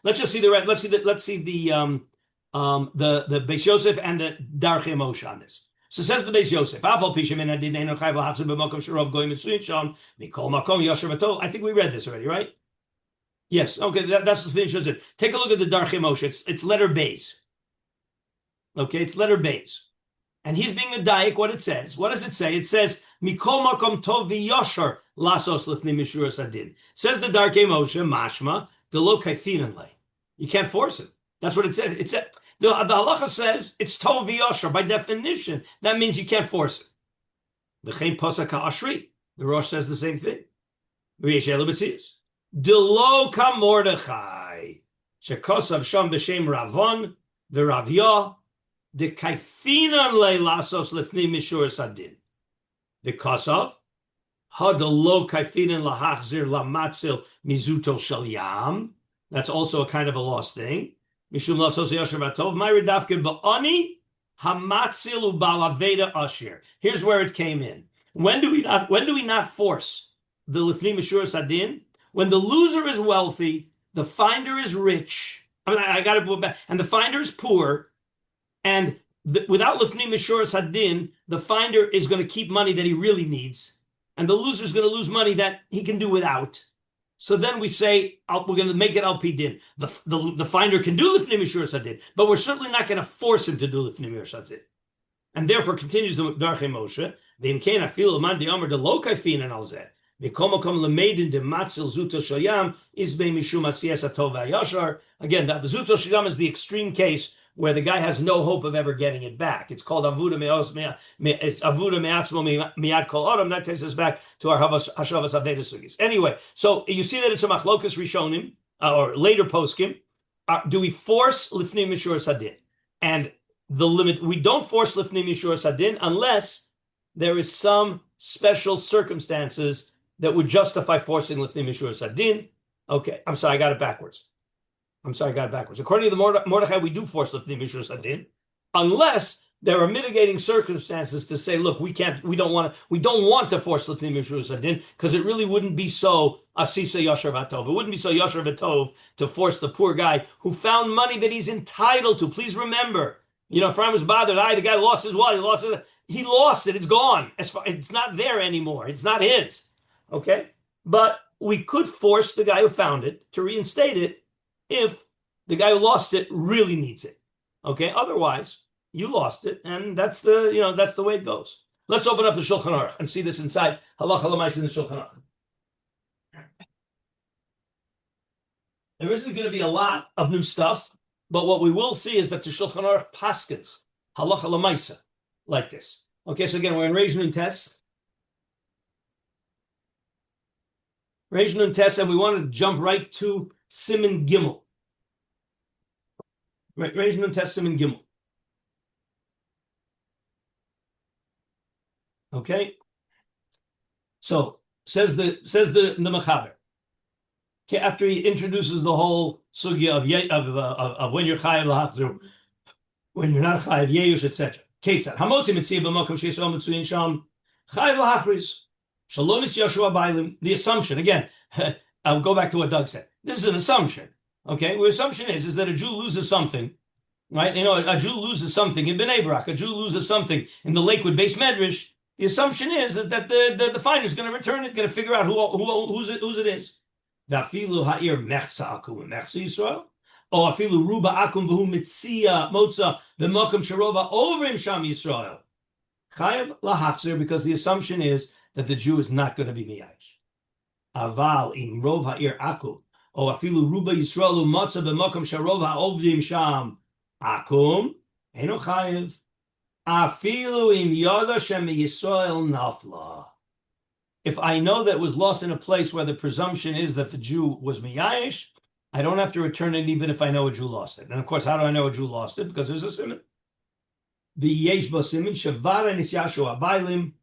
Let's just see the Beis Yosef and the Darchei Moshe on this. So says the Beis Yosef. I think we read this already, right? Yes. Okay, that's the Beis Yosef. Take a look at the Darchei Moshe. It's letter Beis. Okay, it's letter Beis. And he's being medayik what it says. What does it say? It says, Mikol makom tov v'yosher lasos l'fnim mishur sadin. Says the Darkei Moshe, mashma, delo kaifinan le. You can't force it. That's what it says. It said, the halacha says it's tov v'yosher. By definition, that means you can't force it. V'chein posak ha'ashri. The Rosh says the same thing. V'yeshel b'tzias. Delo ka Mordechai. Shekosav sham b'shem Ravon v'Ravya. The kaifinan le lasos lefnim mishur sadin. The kosav hadalo kaifinan lahachzir lamatzil mizuto shel yam. That's also a kind of a lost thing. Mishum lasos yasher batov. My redafke ba'ani hamatzil ubalaveda ashir. Here's where it came in. When do we not force the lefnim mishur sadin? When the loser is wealthy, the finder is rich. I got to go back, and the finder is poor. And without L'fnim Mishur Sadin, the finder is going to keep money that he really needs, and the loser is going to lose money that he can do without. So then we say we're going to make it al pidin. The finder can do L'fnim Mishur Sadin, but we're certainly not going to force him to do L'fnim Mishur Sadin. And therefore continues the Darchei Moshe. V'imkein afil l'man di'amar de'lo kaifin and al zeh. V'kol makom l'meidin de'matzil zuto shel yam is be mishum asiyas hatov v'yashar. Again, the zuto shel yam is the extreme case where the guy has no hope of ever getting it back. It's called avuda it's avuda me'atzmo miyad kol adam. That takes us back to our hashavas aveda sugis. Anyway, so you see that it's a machlokas rishonim or later poskim. Do we force lifnim mishur sadin? And the limit, we don't force lifnim mishur sadin unless there is some special circumstances that would justify forcing lifnim mishur sadin. Okay, I'm sorry, I got it backwards. According to the Mordechai, we do force lifnim mishur sadin, unless there are mitigating circumstances to say, look, we don't want to force lifnim mishur sadin because it really wouldn't be so asisa yasher v'tov. It wouldn't be so yasher v'tov to force the poor guy who found money that he's entitled to. Please remember, Ephraim was bothered. The guy lost his wallet. He lost it. It's gone. It's not there anymore. It's not his. Okay, but we could force the guy who found it to reinstate it if the guy who lost it really needs it. Okay, otherwise you lost it, and that's the way it goes. Let's open up the Shulchan Aruch and see this inside Halacha L'Maisa in the Shulchan Aruch. There isn't going to be a lot of new stuff, but what we will see is that the Shulchan Aruch paskins Halacha L'Maisa like this. Okay, so again, we're in Reish Nun Tes. Reish Nun Tes, and we want to jump right to Siman Gimel. Reish Nun Tes Siman Gimel. Okay. So says the Mechaber. Okay, after he introduces the whole sugya of when you're chayav lahachzir, when you're not chayav yeyush, etc. Ketzad hamotzi mitziah b'makom she'yisrael mitzuyin sham chayav lahachriz shalom is Yeshua bailim. The assumption again. I'll go back to what Doug said. This is an assumption. Okay, the assumption is that a Jew loses something, right? You know, a Jew loses something in Bnei Brak. A Jew loses something in the Lakewood base medrash. The assumption is that the finder is going to return it, going to figure out whose it is. V'afilu ha'ir mechza akum mechza Yisrael, or afilu ruba akum v'hu mitzia motza v'mokum sharova ovrim sham Yisrael. Chayav lahachzir, because the assumption is that the Jew is not going to be miyash. Aval im rov ha'ir akum, or afilu ruba Yisrael motza v'mokum sharova ovrim sham akum, eno chayav. Afilu im yoda shem Yisrael nafla. If I know that it was lost in a place where the presumption is that the Jew was miyayish, I don't have to return it even if I know a Jew lost it. And of course, how do I know a Jew lost it? Because there's a siman. The yesh bo siman shavara nisyashu abaylim,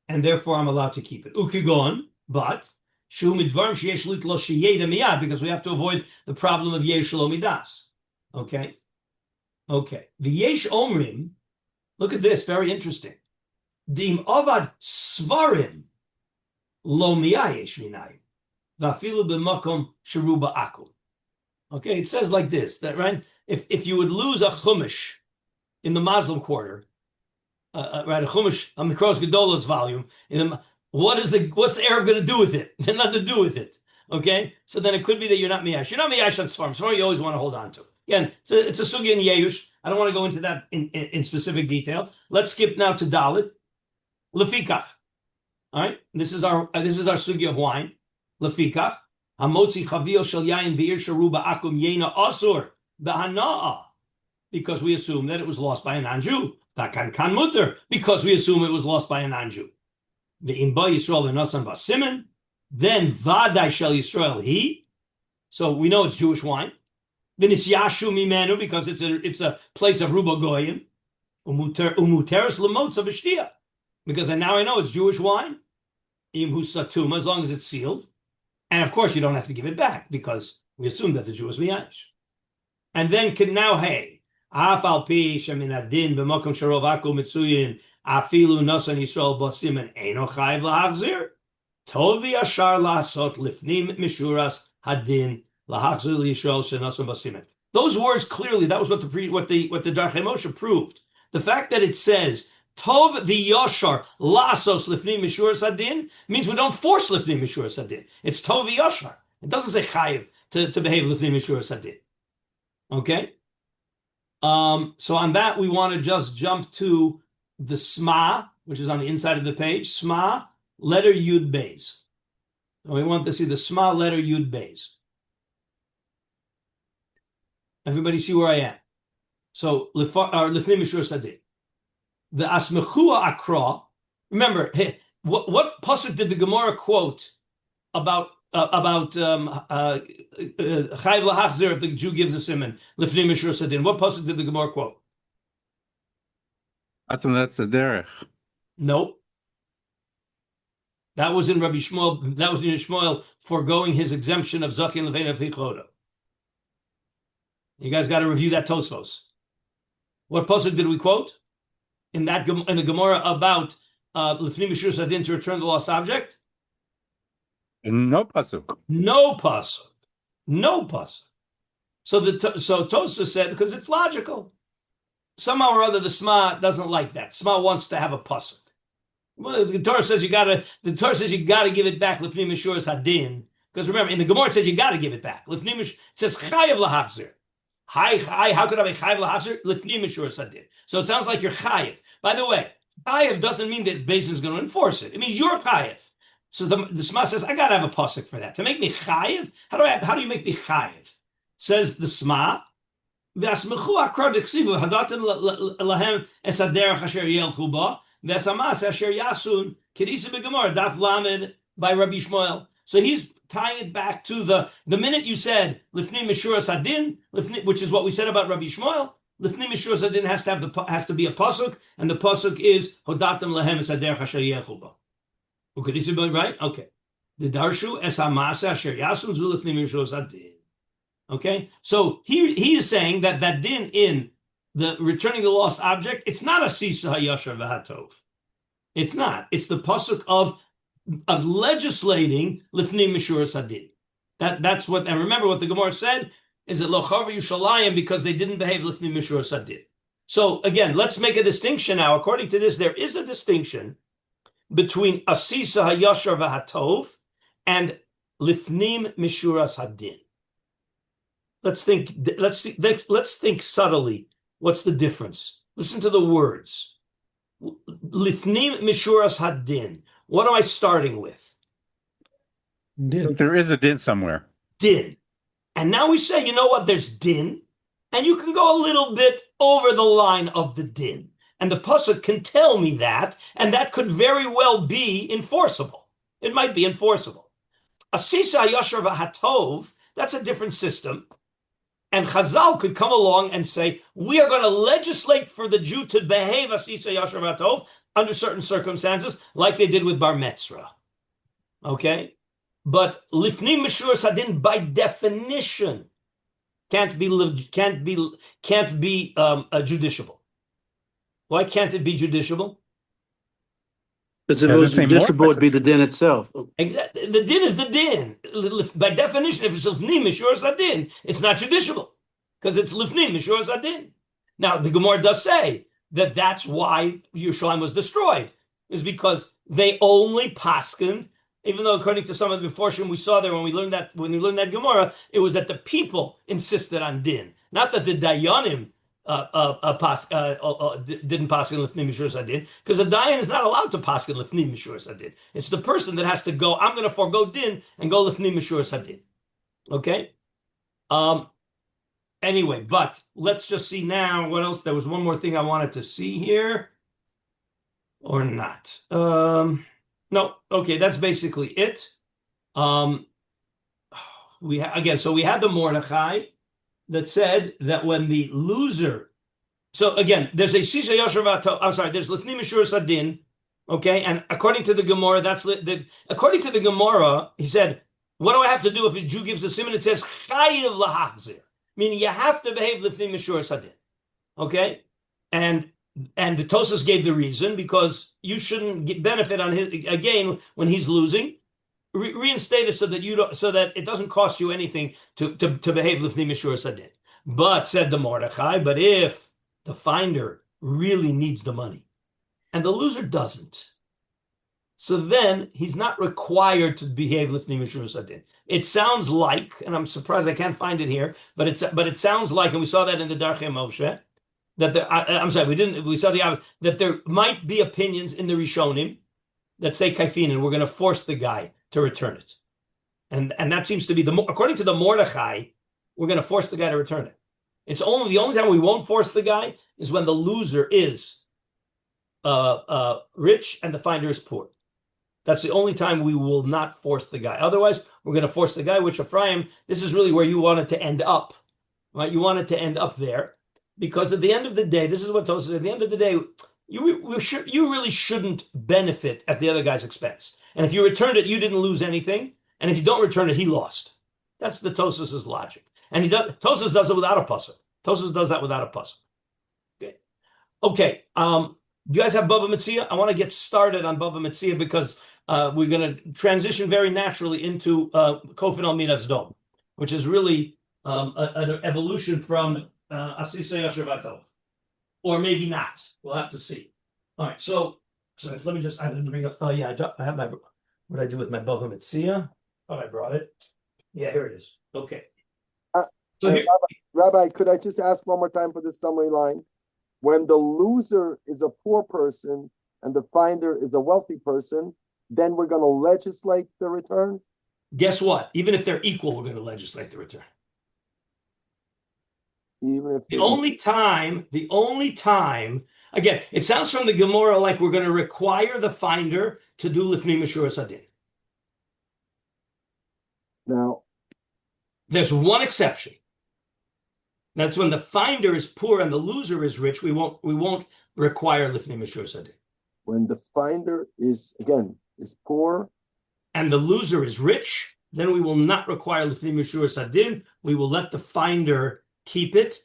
and therefore I'm allowed to keep it. Ukigon, but shu midvarim sheyesh lit lo sheyeda miyad, because we have to avoid the problem of yesh lo midas. Okay. The yesh omrim. Look at this, very interesting. Dim ovad svarim lo miyayesh minayim vafilu b'makom sheruba akum. Okay, it says like this, that right? If you would lose a chumash in the Muslim quarter, right, a chumash on the Mikros Gedola's volume, what's the Arab going to do with it? Nothing to do with it. Okay, so then it could be that you're not miyash. You're not miyash on svarim. Svarim you always want to hold on to. Again, it's a sugya in Yeyush. I don't want to go into that in specific detail. Let's skip now to Dalit. Lefikach. All right, this is our sugya of wine. Lefikach. Hamotzi chavio shel yayin be'ir sharuba akum yena asur b'hana'a, because we assume that it was lost by a non-Jew. Vakan kan muter, because we assume it was lost by a non-Jew. The imba Yisrael v'nasan b'simen, then vadai shel Yisrael he. So we know it's Jewish wine. V'nisyashu mimenu, because it's a place of ruba goyim. Umuteres lemotza b'shtia, because now I know it's Jewish wine. Im hu satuma, as long as it's sealed. And of course, you don't have to give it back because we assume that the Jew is miyash. And then can now, hey, afal pi shemin adin b'makom sharov akum mitzuyin afilu nasan Yisrael b'simen eno chayv lahachzir tovi ashar lasot lifnim mishuras hadin lahachzir liyisrael shenasan b'simen. Those words clearly, that was what the Darchei Moshe proved. The fact that it says Tov v'yoshar lasos lifnim mishuras hadin means we don't force lifnim mishuras hadin. It's tov v'yoshar. It doesn't say chayiv to behave lifnim mishuras hadin. Okay. So on that we want to just jump to the Sma, which is on the inside of the page. Sma letter Yud Beis. And we want to see the Sma letter Yud Beis. Everybody see where I am? So lifnim mishuras hadin. The Asmechua Akra. Remember, what pasuk did the Gemara quote about chayv lahachzir if the Jew gives a siman lifnei mishur sadin? What pasuk did the Gemara quote? I think that's a derech. Nope. That was in Rabbi Shmuel. That was in Shmuel foregoing his exemption of zakin levein of hichoda. You guys got to review that Tosfos. What pasuk did we quote in the Gemara about lifnei mishur sadin to return the lost object? No pasuk. No pasuk. No pasuk. So Tosa said, because it's logical. Somehow or other, the Sma doesn't like that. Sma wants to have a pasuk. Well, the Torah says you gotta give it back. Lifnim mishuras hadin. Because remember, in the Gemara it says you gotta give it back. Lifnim it says chayav lahachzir. How could I be chayav lahachzir? Lifnim mishuras hadin. So it sounds like you're chayav. By the way, chayav doesn't mean that Beis is going to enforce it. It means you're chayav. So the Sma says, I got to have a pasuk for that. To make me chayiv, how do you make me chayiv? Says the Sma, V'asmechu akra d'ksivu, hadatem lahem es haderech asher yelchu ba, v'esamas asher yasun, kedisa b'gemara, daf lamed by Rabbi Shmuel. So he's tying it back to the minute you said Lifnim Mishuras Hadin, which is what we said about Rabbi Shmuel. Lifnim Mishuras Hadin has to be a pasuk, and the pasuk is Hodatem Lahem Es Haderech Asher Yelchu Bo. Okay, this is right. Okay, the Darshu Es Hamasa Asher Yasun Zu Lifnim Mishuras Hadin. Okay, so he is saying that din in the returning the lost object, it's not a Sisa HaYashar V'Hatov. It's not. It's the pasuk of legislating Lifnim Mishuras Hadin. That's what, and remember what the Gemara said, is it Lo Chavar Yushalayim because they didn't behave Lifnim Mishuras Hadin. So again, let's make a distinction now. According to this, there is a distinction between Asisa HaYashar V'Hatov and Lifnim Mishuras Hadin. Let's think subtly. What's the difference? Listen to the words. Lifnim Mishuras Hadin. What am I starting with? Din. There is a din somewhere. Din. And now we say, you know what? There's din. And you can go a little bit over the line of the din. And the pasuk can tell me that. And that could very well be enforceable. It might be enforceable. Asisa Yashar V'Hatov, that's a different system. And Chazal could come along and say, we are going to legislate for the Jew to behave Asisa Yashar V'Hatov under certain circumstances, like they did with Bar Metzra. Okay? But Lifnim Mishuras Hadin, by definition, can't be judiciable. Why can't it be judiciable? Because if it was judiciable, it'd be the din itself. The din is the din. By definition, if it's Lifnim Mishuras Hadin, it's not judiciable because it's Lifnim Mishuras Hadin. Now, the Gemara does say that that's why Yerushalayim was destroyed, is because they only paskened, even though according to some of the Meforshim we saw there when we learned that Gemara, it was that the people insisted on din, not that the Dayanim didn't pasken Lifnim Mishuras Hadin, because a Dayan is not allowed to pasken Lifnim Mishuras Hadin. It's the person that has to go, I'm going to forego din and go Lifnim Mishuras Hadin. Okay? Anyway, but let's just see now what else. There was one more thing I wanted to see here. Or not. No, okay, that's basically it. So we had the Mordechai that said that when the loser, so again, there's a Sisa Yashar V'Hatov, there's Lifnim Mishuras Hadin, okay, and according to the Gemara, according to the Gemara, he said, what do I have to do if a Jew gives a simon? It says Chayiv Lahachzir, meaning you have to behave Lifnim Mishuras Hadin, okay, and the Tosas gave the reason because you shouldn't get benefit on his again when he's losing. Reinstate it so that it doesn't cost you anything to behave Lifnim Mishuras Hadin. But said the Mordechai, but if the finder really needs the money and the loser doesn't, so then he's not required to behave Lifnim Mishuras Hadin. It sounds like, and I'm surprised I can't find it here, but it sounds like, and we saw that in the Darchei Moshe, that that there might be opinions in the Rishonim that say kaifinin, we're going to force the guy to return it, and that seems to be according to the Mordechai, we're going to force the guy to return it. It's only the only time we won't force the guy is when the loser is rich and the finder is poor. That's the only time we will not force the guy. Otherwise, we're going to force the guy. Which Ephraim, this is really where you want it to end up, right? You want it to end up there. Because at the end of the day, this is what Tosas said, at the end of the day, you really shouldn't benefit at the other guy's expense. And if you returned it, you didn't lose anything. And if you don't return it, he lost. That's the Tosas' logic. And Tosas does it without a pasuk. Tosas does that without a pasuk. Okay. Do you guys have Bava Metzia? I want to get started on Bava Metzia because we're going to transition very naturally into Kofin al Minas Dom, which is really an evolution from Asisa Yashar V'Hatov, or maybe not. We'll have to see. All right, so let me just. I didn't bring up. Oh yeah, I have my. What did I do with my Bava Metzia? Oh, I brought it. Yeah, here it is. Okay. So here, Rabbi, could I just ask one more time for this summary line? When the loser is a poor person and the finder is a wealthy person, then we're going to legislate the return? Guess what? Even if they're equal, we're going to legislate the return. Even if the only time, again, it sounds from the Gemara like we're going to require the finder to do Lifnim Mishuras Hadin. There's one exception. That's when the finder is poor and the loser is rich. We won't require lifnei mishur sadin. When the finder is poor and the loser is rich, then we will not require lifnei mishur sadin. We will let the finder keep it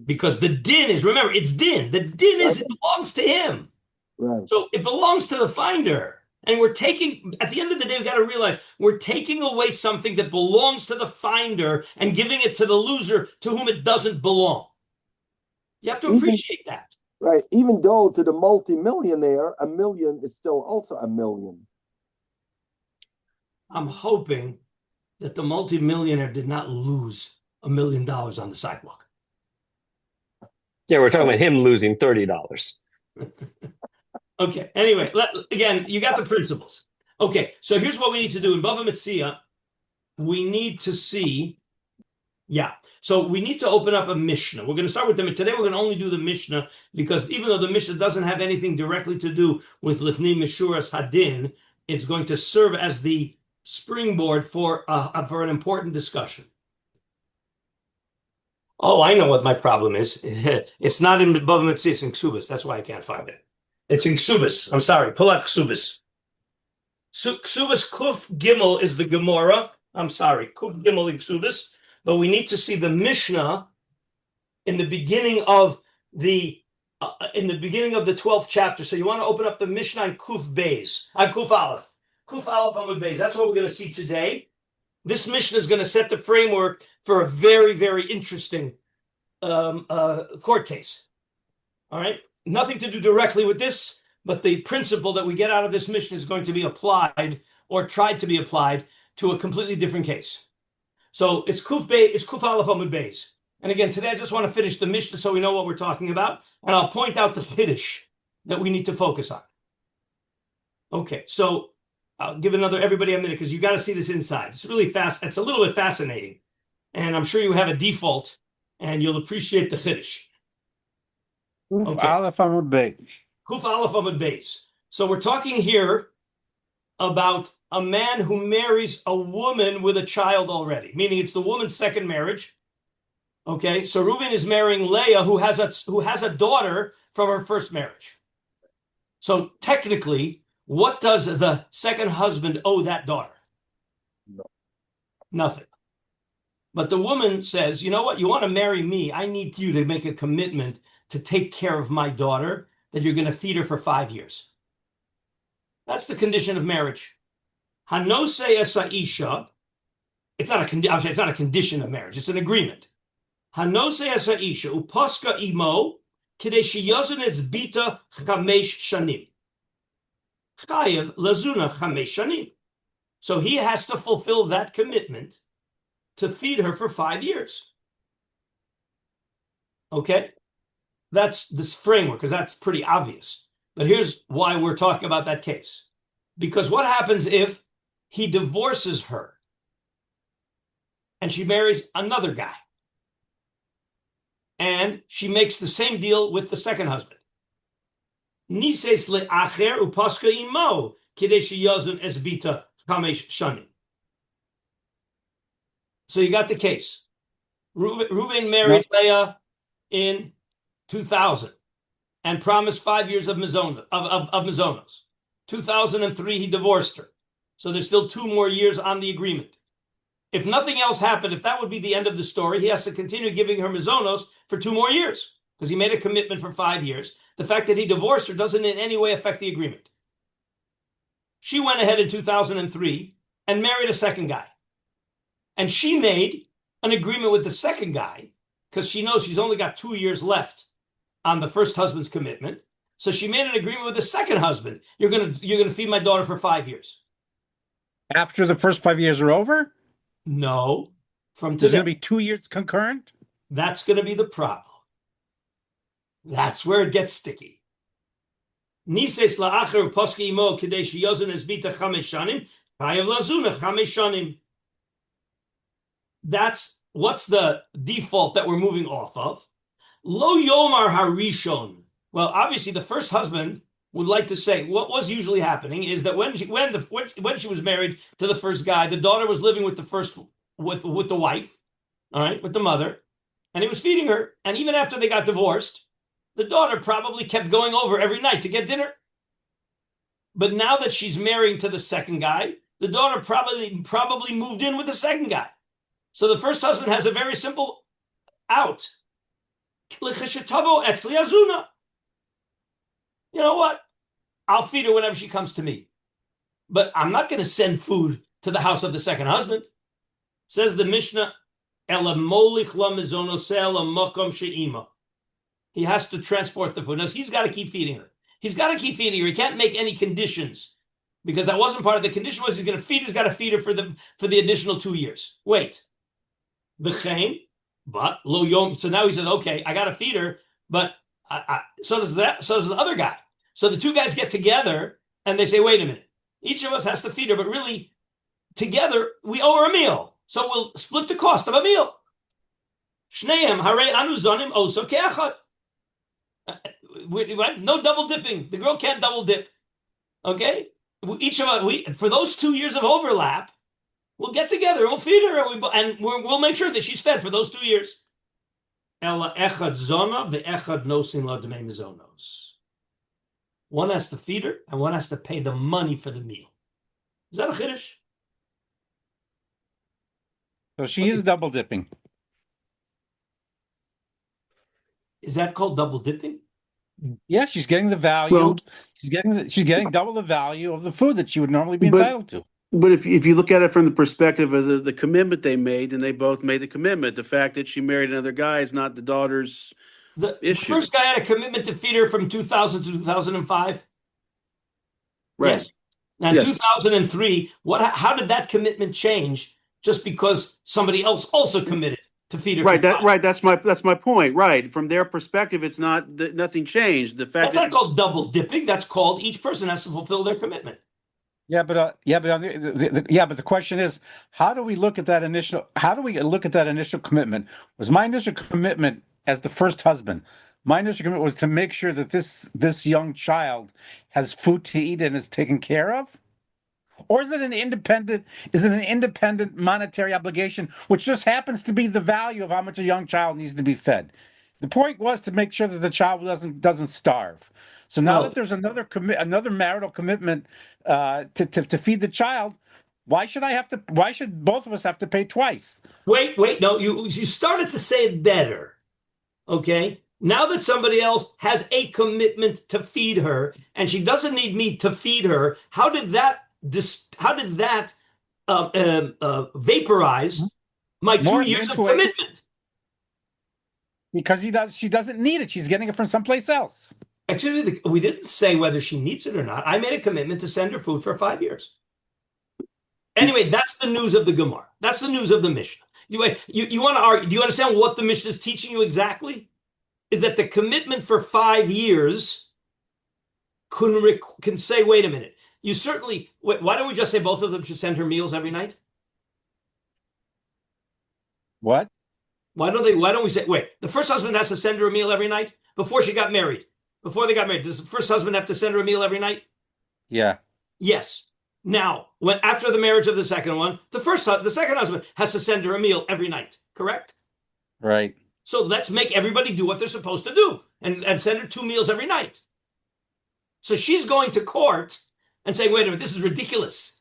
because the din is, remember, it's din. The din is, it belongs to him. Right. So it belongs to the finder. And we're taking, at the end of the day, we've got to realize we're taking away something that belongs to the finder and giving it to the loser to whom it doesn't belong. You have to appreciate that. Right. Even though to the multimillionaire, a million is still also a million. I'm hoping that the multimillionaire did not lose $1 million on the sidewalk. Yeah, we're talking about him losing $30. Okay, anyway, again, you got the principles. Okay, so here's what we need to do. In Bava Metzia, we need to see, so we need to open up a Mishnah. We're going to start with today we're going to only do the Mishnah, because even though the Mishnah doesn't have anything directly to do with Lifnei Mishuras Hadin, it's going to serve as the springboard for an important discussion. Oh, I know what my problem is. It's not in Bava Metzia, it's in Ksubas. That's why I can't find it. It's in Ksubas. I'm sorry. Pull out Ksubas. Ksubas Kuf Gimel is the Gemara. I'm sorry. Kuf Gimel in Ksubas. But we need to see the Mishnah in the beginning of the 12th chapter. So you want to open up the Mishnah on Kuf Beis, on Kuf Aleph. Kuf Aleph Amud Beis. That's what we're going to see today. This Mishnah is going to set the framework for a very, very interesting court case. All right? Nothing to do directly with this, but the principle that we get out of this Mishnah is going to be applied, or tried to be applied, to a completely different case. So it's Kuf Aleph Amud Beis. And again, today I just want to finish the Mishnah so we know what we're talking about, and I'll point out the Chiddush that we need to focus on. Okay, so I'll give everybody a minute, because you got to see this inside. It's really fast. It's a little bit fascinating, and I'm sure you have a default, and you'll appreciate the Chiddush. Kuf Aleph Amud Beis. Kuf Aleph Amud Beis. So we're talking here about a man who marries a woman with a child already, meaning it's the woman's second marriage. Okay, so Reuben is marrying Leah, who has a daughter from her first marriage. So technically, what does the second husband owe that daughter? No. Nothing. But the woman says, you know what? You want to marry me? I need you to make a commitment to take care of my daughter, that you're going to feed her for 5 years. That's the condition of marriage. Hanose esa isha. It's not a condition of marriage. It's an agreement. Hanose esa isha upaska imo kidei sheyazon etz bita 5 shanim. Chayev lazuna 5 shanim. So he has to fulfill that commitment to feed her for 5 years. Okay? That's this framework, because that's pretty obvious. But here's why we're talking about that case. Because what happens if he divorces her and she marries another guy, and she makes the same deal with the second husband? Nises le'acher upaska imo kidei sheyazon es bita 5 shanim. So you got the case. Reuben married Leah in 2000 and promised 5 years of mizonos. 2003, he divorced her. So there's still 2 more years on the agreement. If nothing else happened, if that would be the end of the story, he has to continue giving her mizonos for 2 more years, because he made a commitment for 5 years. The fact that he divorced her doesn't in any way affect the agreement. She went ahead in 2003 and married a second guy. And she made an agreement with the second guy, because she knows she's only got 2 years left on the first husband's commitment. So she made an agreement with the second husband. You're gonna feed my daughter for 5 years. After the first 5 years are over? No. From today. There's going to be 2 years concurrent? That's going to be the problem. That's where it gets sticky. Nises la'acher upaska imo kidei sheyazon es bita 5 shanim, chayev lazuna 5 shanim. That's what's the default that we're moving off of. Lo yomar harishon. Well, obviously, the first husband would like to say what was usually happening is that when she was married to the first guy, the daughter was living with the first with the wife, all right, with the mother, and he was feeding her. And even after they got divorced, the daughter probably kept going over every night to get dinner. But now that she's married to the second guy, the daughter probably moved in with the second guy. So the first husband has a very simple out. You know what? I'll feed her whenever she comes to me. But I'm not going to send food to the house of the second husband. Says the Mishnah, he has to transport the food. Now, he's got to keep feeding her. He's got to keep feeding her. He can't make any conditions because that wasn't part of the condition. Was he's going to feed her? He's got to feed her for the additional 2 years. Wait, but lo yom. So now he says, okay, I got to feed her, but so does the other guy. So the two guys get together and they say, wait a minute, each of us has to feed her, but really together we owe her a meal. So we'll split the cost of a meal. Shneim harei anu zonim oso ke'achad. No double dipping. The girl can't double dip. Okay? Each of us, for those 2 years of overlap, we'll get together and we'll feed her and we'll make sure that she's fed for those 2 years. Ela echad zona ve'echad nosin lo dmei mizonos. One has to feed her and one has to pay the money for the meal. Is that a chiddush? So she is double dipping. Is that called double dipping? Yeah, she's getting the value. Well, she's getting double the value of the food that she would normally be entitled to. But if you look at it from the perspective of the commitment they made, and they both made the commitment, the fact that she married another guy is not the daughter's issue. The first guy had a commitment to feed her from 2000 to 2005. Right. Yes. Now, in 2003, how did that commitment change just because somebody else also committed to feed her? Right. That's my point. Right. From their perspective, it's nothing changed. The fact that's not called double dipping. That's called each person has to fulfill their commitment. Yeah, but the question is, how do we look at that initial commitment? Was my initial commitment as the first husband? My initial commitment was to make sure that this young child has food to eat and is taken care of, or is it an independent monetary obligation, which just happens to be the value of how much a young child needs to be fed? The point was to make sure that the child doesn't starve. So now that there's another marital commitment to feed the child, why should both of us have to pay twice? Wait, no, you started to say it better. Okay? Now that somebody else has a commitment to feed her and she doesn't need me to feed her, how did that vaporize my 2 years of commitment? Because she doesn't need it. She's getting it from someplace else. Actually, we didn't say whether she needs it or not. I made a commitment to send her food for 5 years. Anyway, that's the news of the Gemara. That's the news of the Mishnah. You want to argue? Do you understand what the Mishnah is teaching you exactly? Is that the commitment for 5 years can say, wait a minute. Why don't we just say both of them should send her meals every night? What? Why don't we say, wait, the first husband has to send her a meal every night before she got married? Before they got married, does the first husband have to send her a meal every night? Yeah. Yes. Now, after the marriage of the second one, the second husband has to send her a meal every night, correct? Right. So let's make everybody do what they're supposed to do and send her 2 meals every night. So she's going to court and say, wait a minute, this is ridiculous.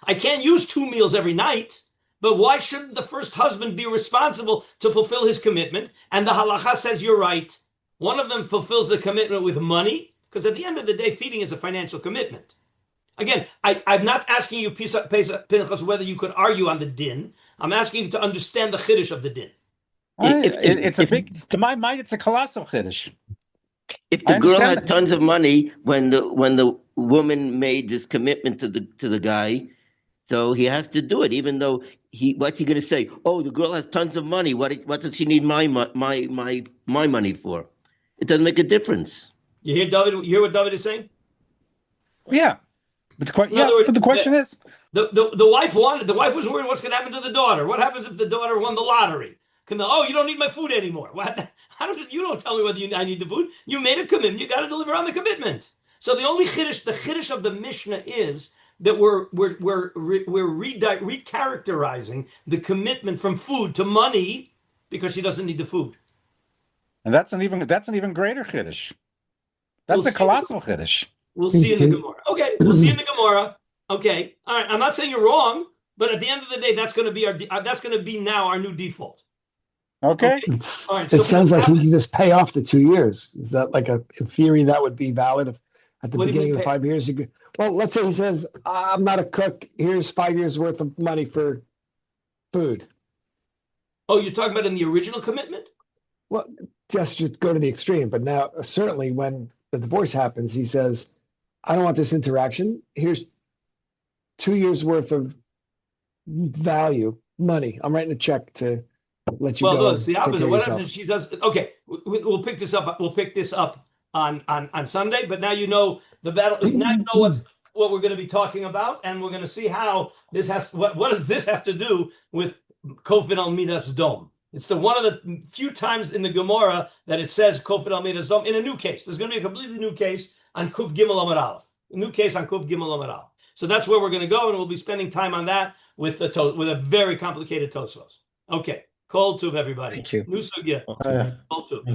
I can't use 2 meals every night, but why shouldn't the first husband be responsible to fulfill his commitment? And the halacha says you're right. One of them fulfills the commitment with money, because at the end of the day, feeding is a financial commitment. Again, I'm not asking you, Pinchas, whether you could argue on the din. I'm asking you to understand the chiddush of the din. To my mind, it's a colossal chiddush. If the girl had tons of money when the woman made this commitment to the guy, so he has to do it, even though what's he going to say? Oh, the girl has tons of money. What does she need my money for? It doesn't make a difference. You hear David? You hear what David is saying? Yeah. But the question is, the wife was worried what's going to happen to the daughter. What happens if the daughter won the lottery? You don't need my food anymore. You don't tell me whether I need the food. You made a commitment. You got to deliver on the commitment. So the only chiddush, the chiddush of the Mishnah is that we're recharacterizing the commitment from food to money because she doesn't need the food. And that's an even greater chiddush. That's a colossal chiddush. We'll see in the Gemara. Okay, we'll see in the Gemara. Okay, all right. I'm not saying you're wrong, but at the end of the day, that's going to be now our new default. Okay. All right. It sounds like he can just pay off the 2 years. Is that like in theory, that would be valid if at the beginning of the 5 years? Well, let's say he says, I'm not a cook. Here's 5 years worth of money for food. Oh, you're talking about in the original commitment? Well, just go to the extreme. But now, certainly when the divorce happens, he says, I don't want this interaction. Here's 2 years worth of value, money. I'm writing a check to let you go. Well, no, it's the opposite. What if she does? Okay, we'll pick this up. We'll pick this up on Sunday. But now you know the battle. Now you know what we're going to be talking about, and we're going to see how this has. What does this have to do with Kofin al Midas Dom? It's one of the few times in the Gemara that it says Kofin al Midas Dom in a new case. There's going to be a completely new case on Kuf Gimel Amud Aleph. A new case on Kuf Gimel Amud Aleph. So that's where we're going to go, and we'll be spending time on that with a very complicated Tosfos. Okay. Kol Tuv, everybody. Thank you. New sugya. Kol Tuv.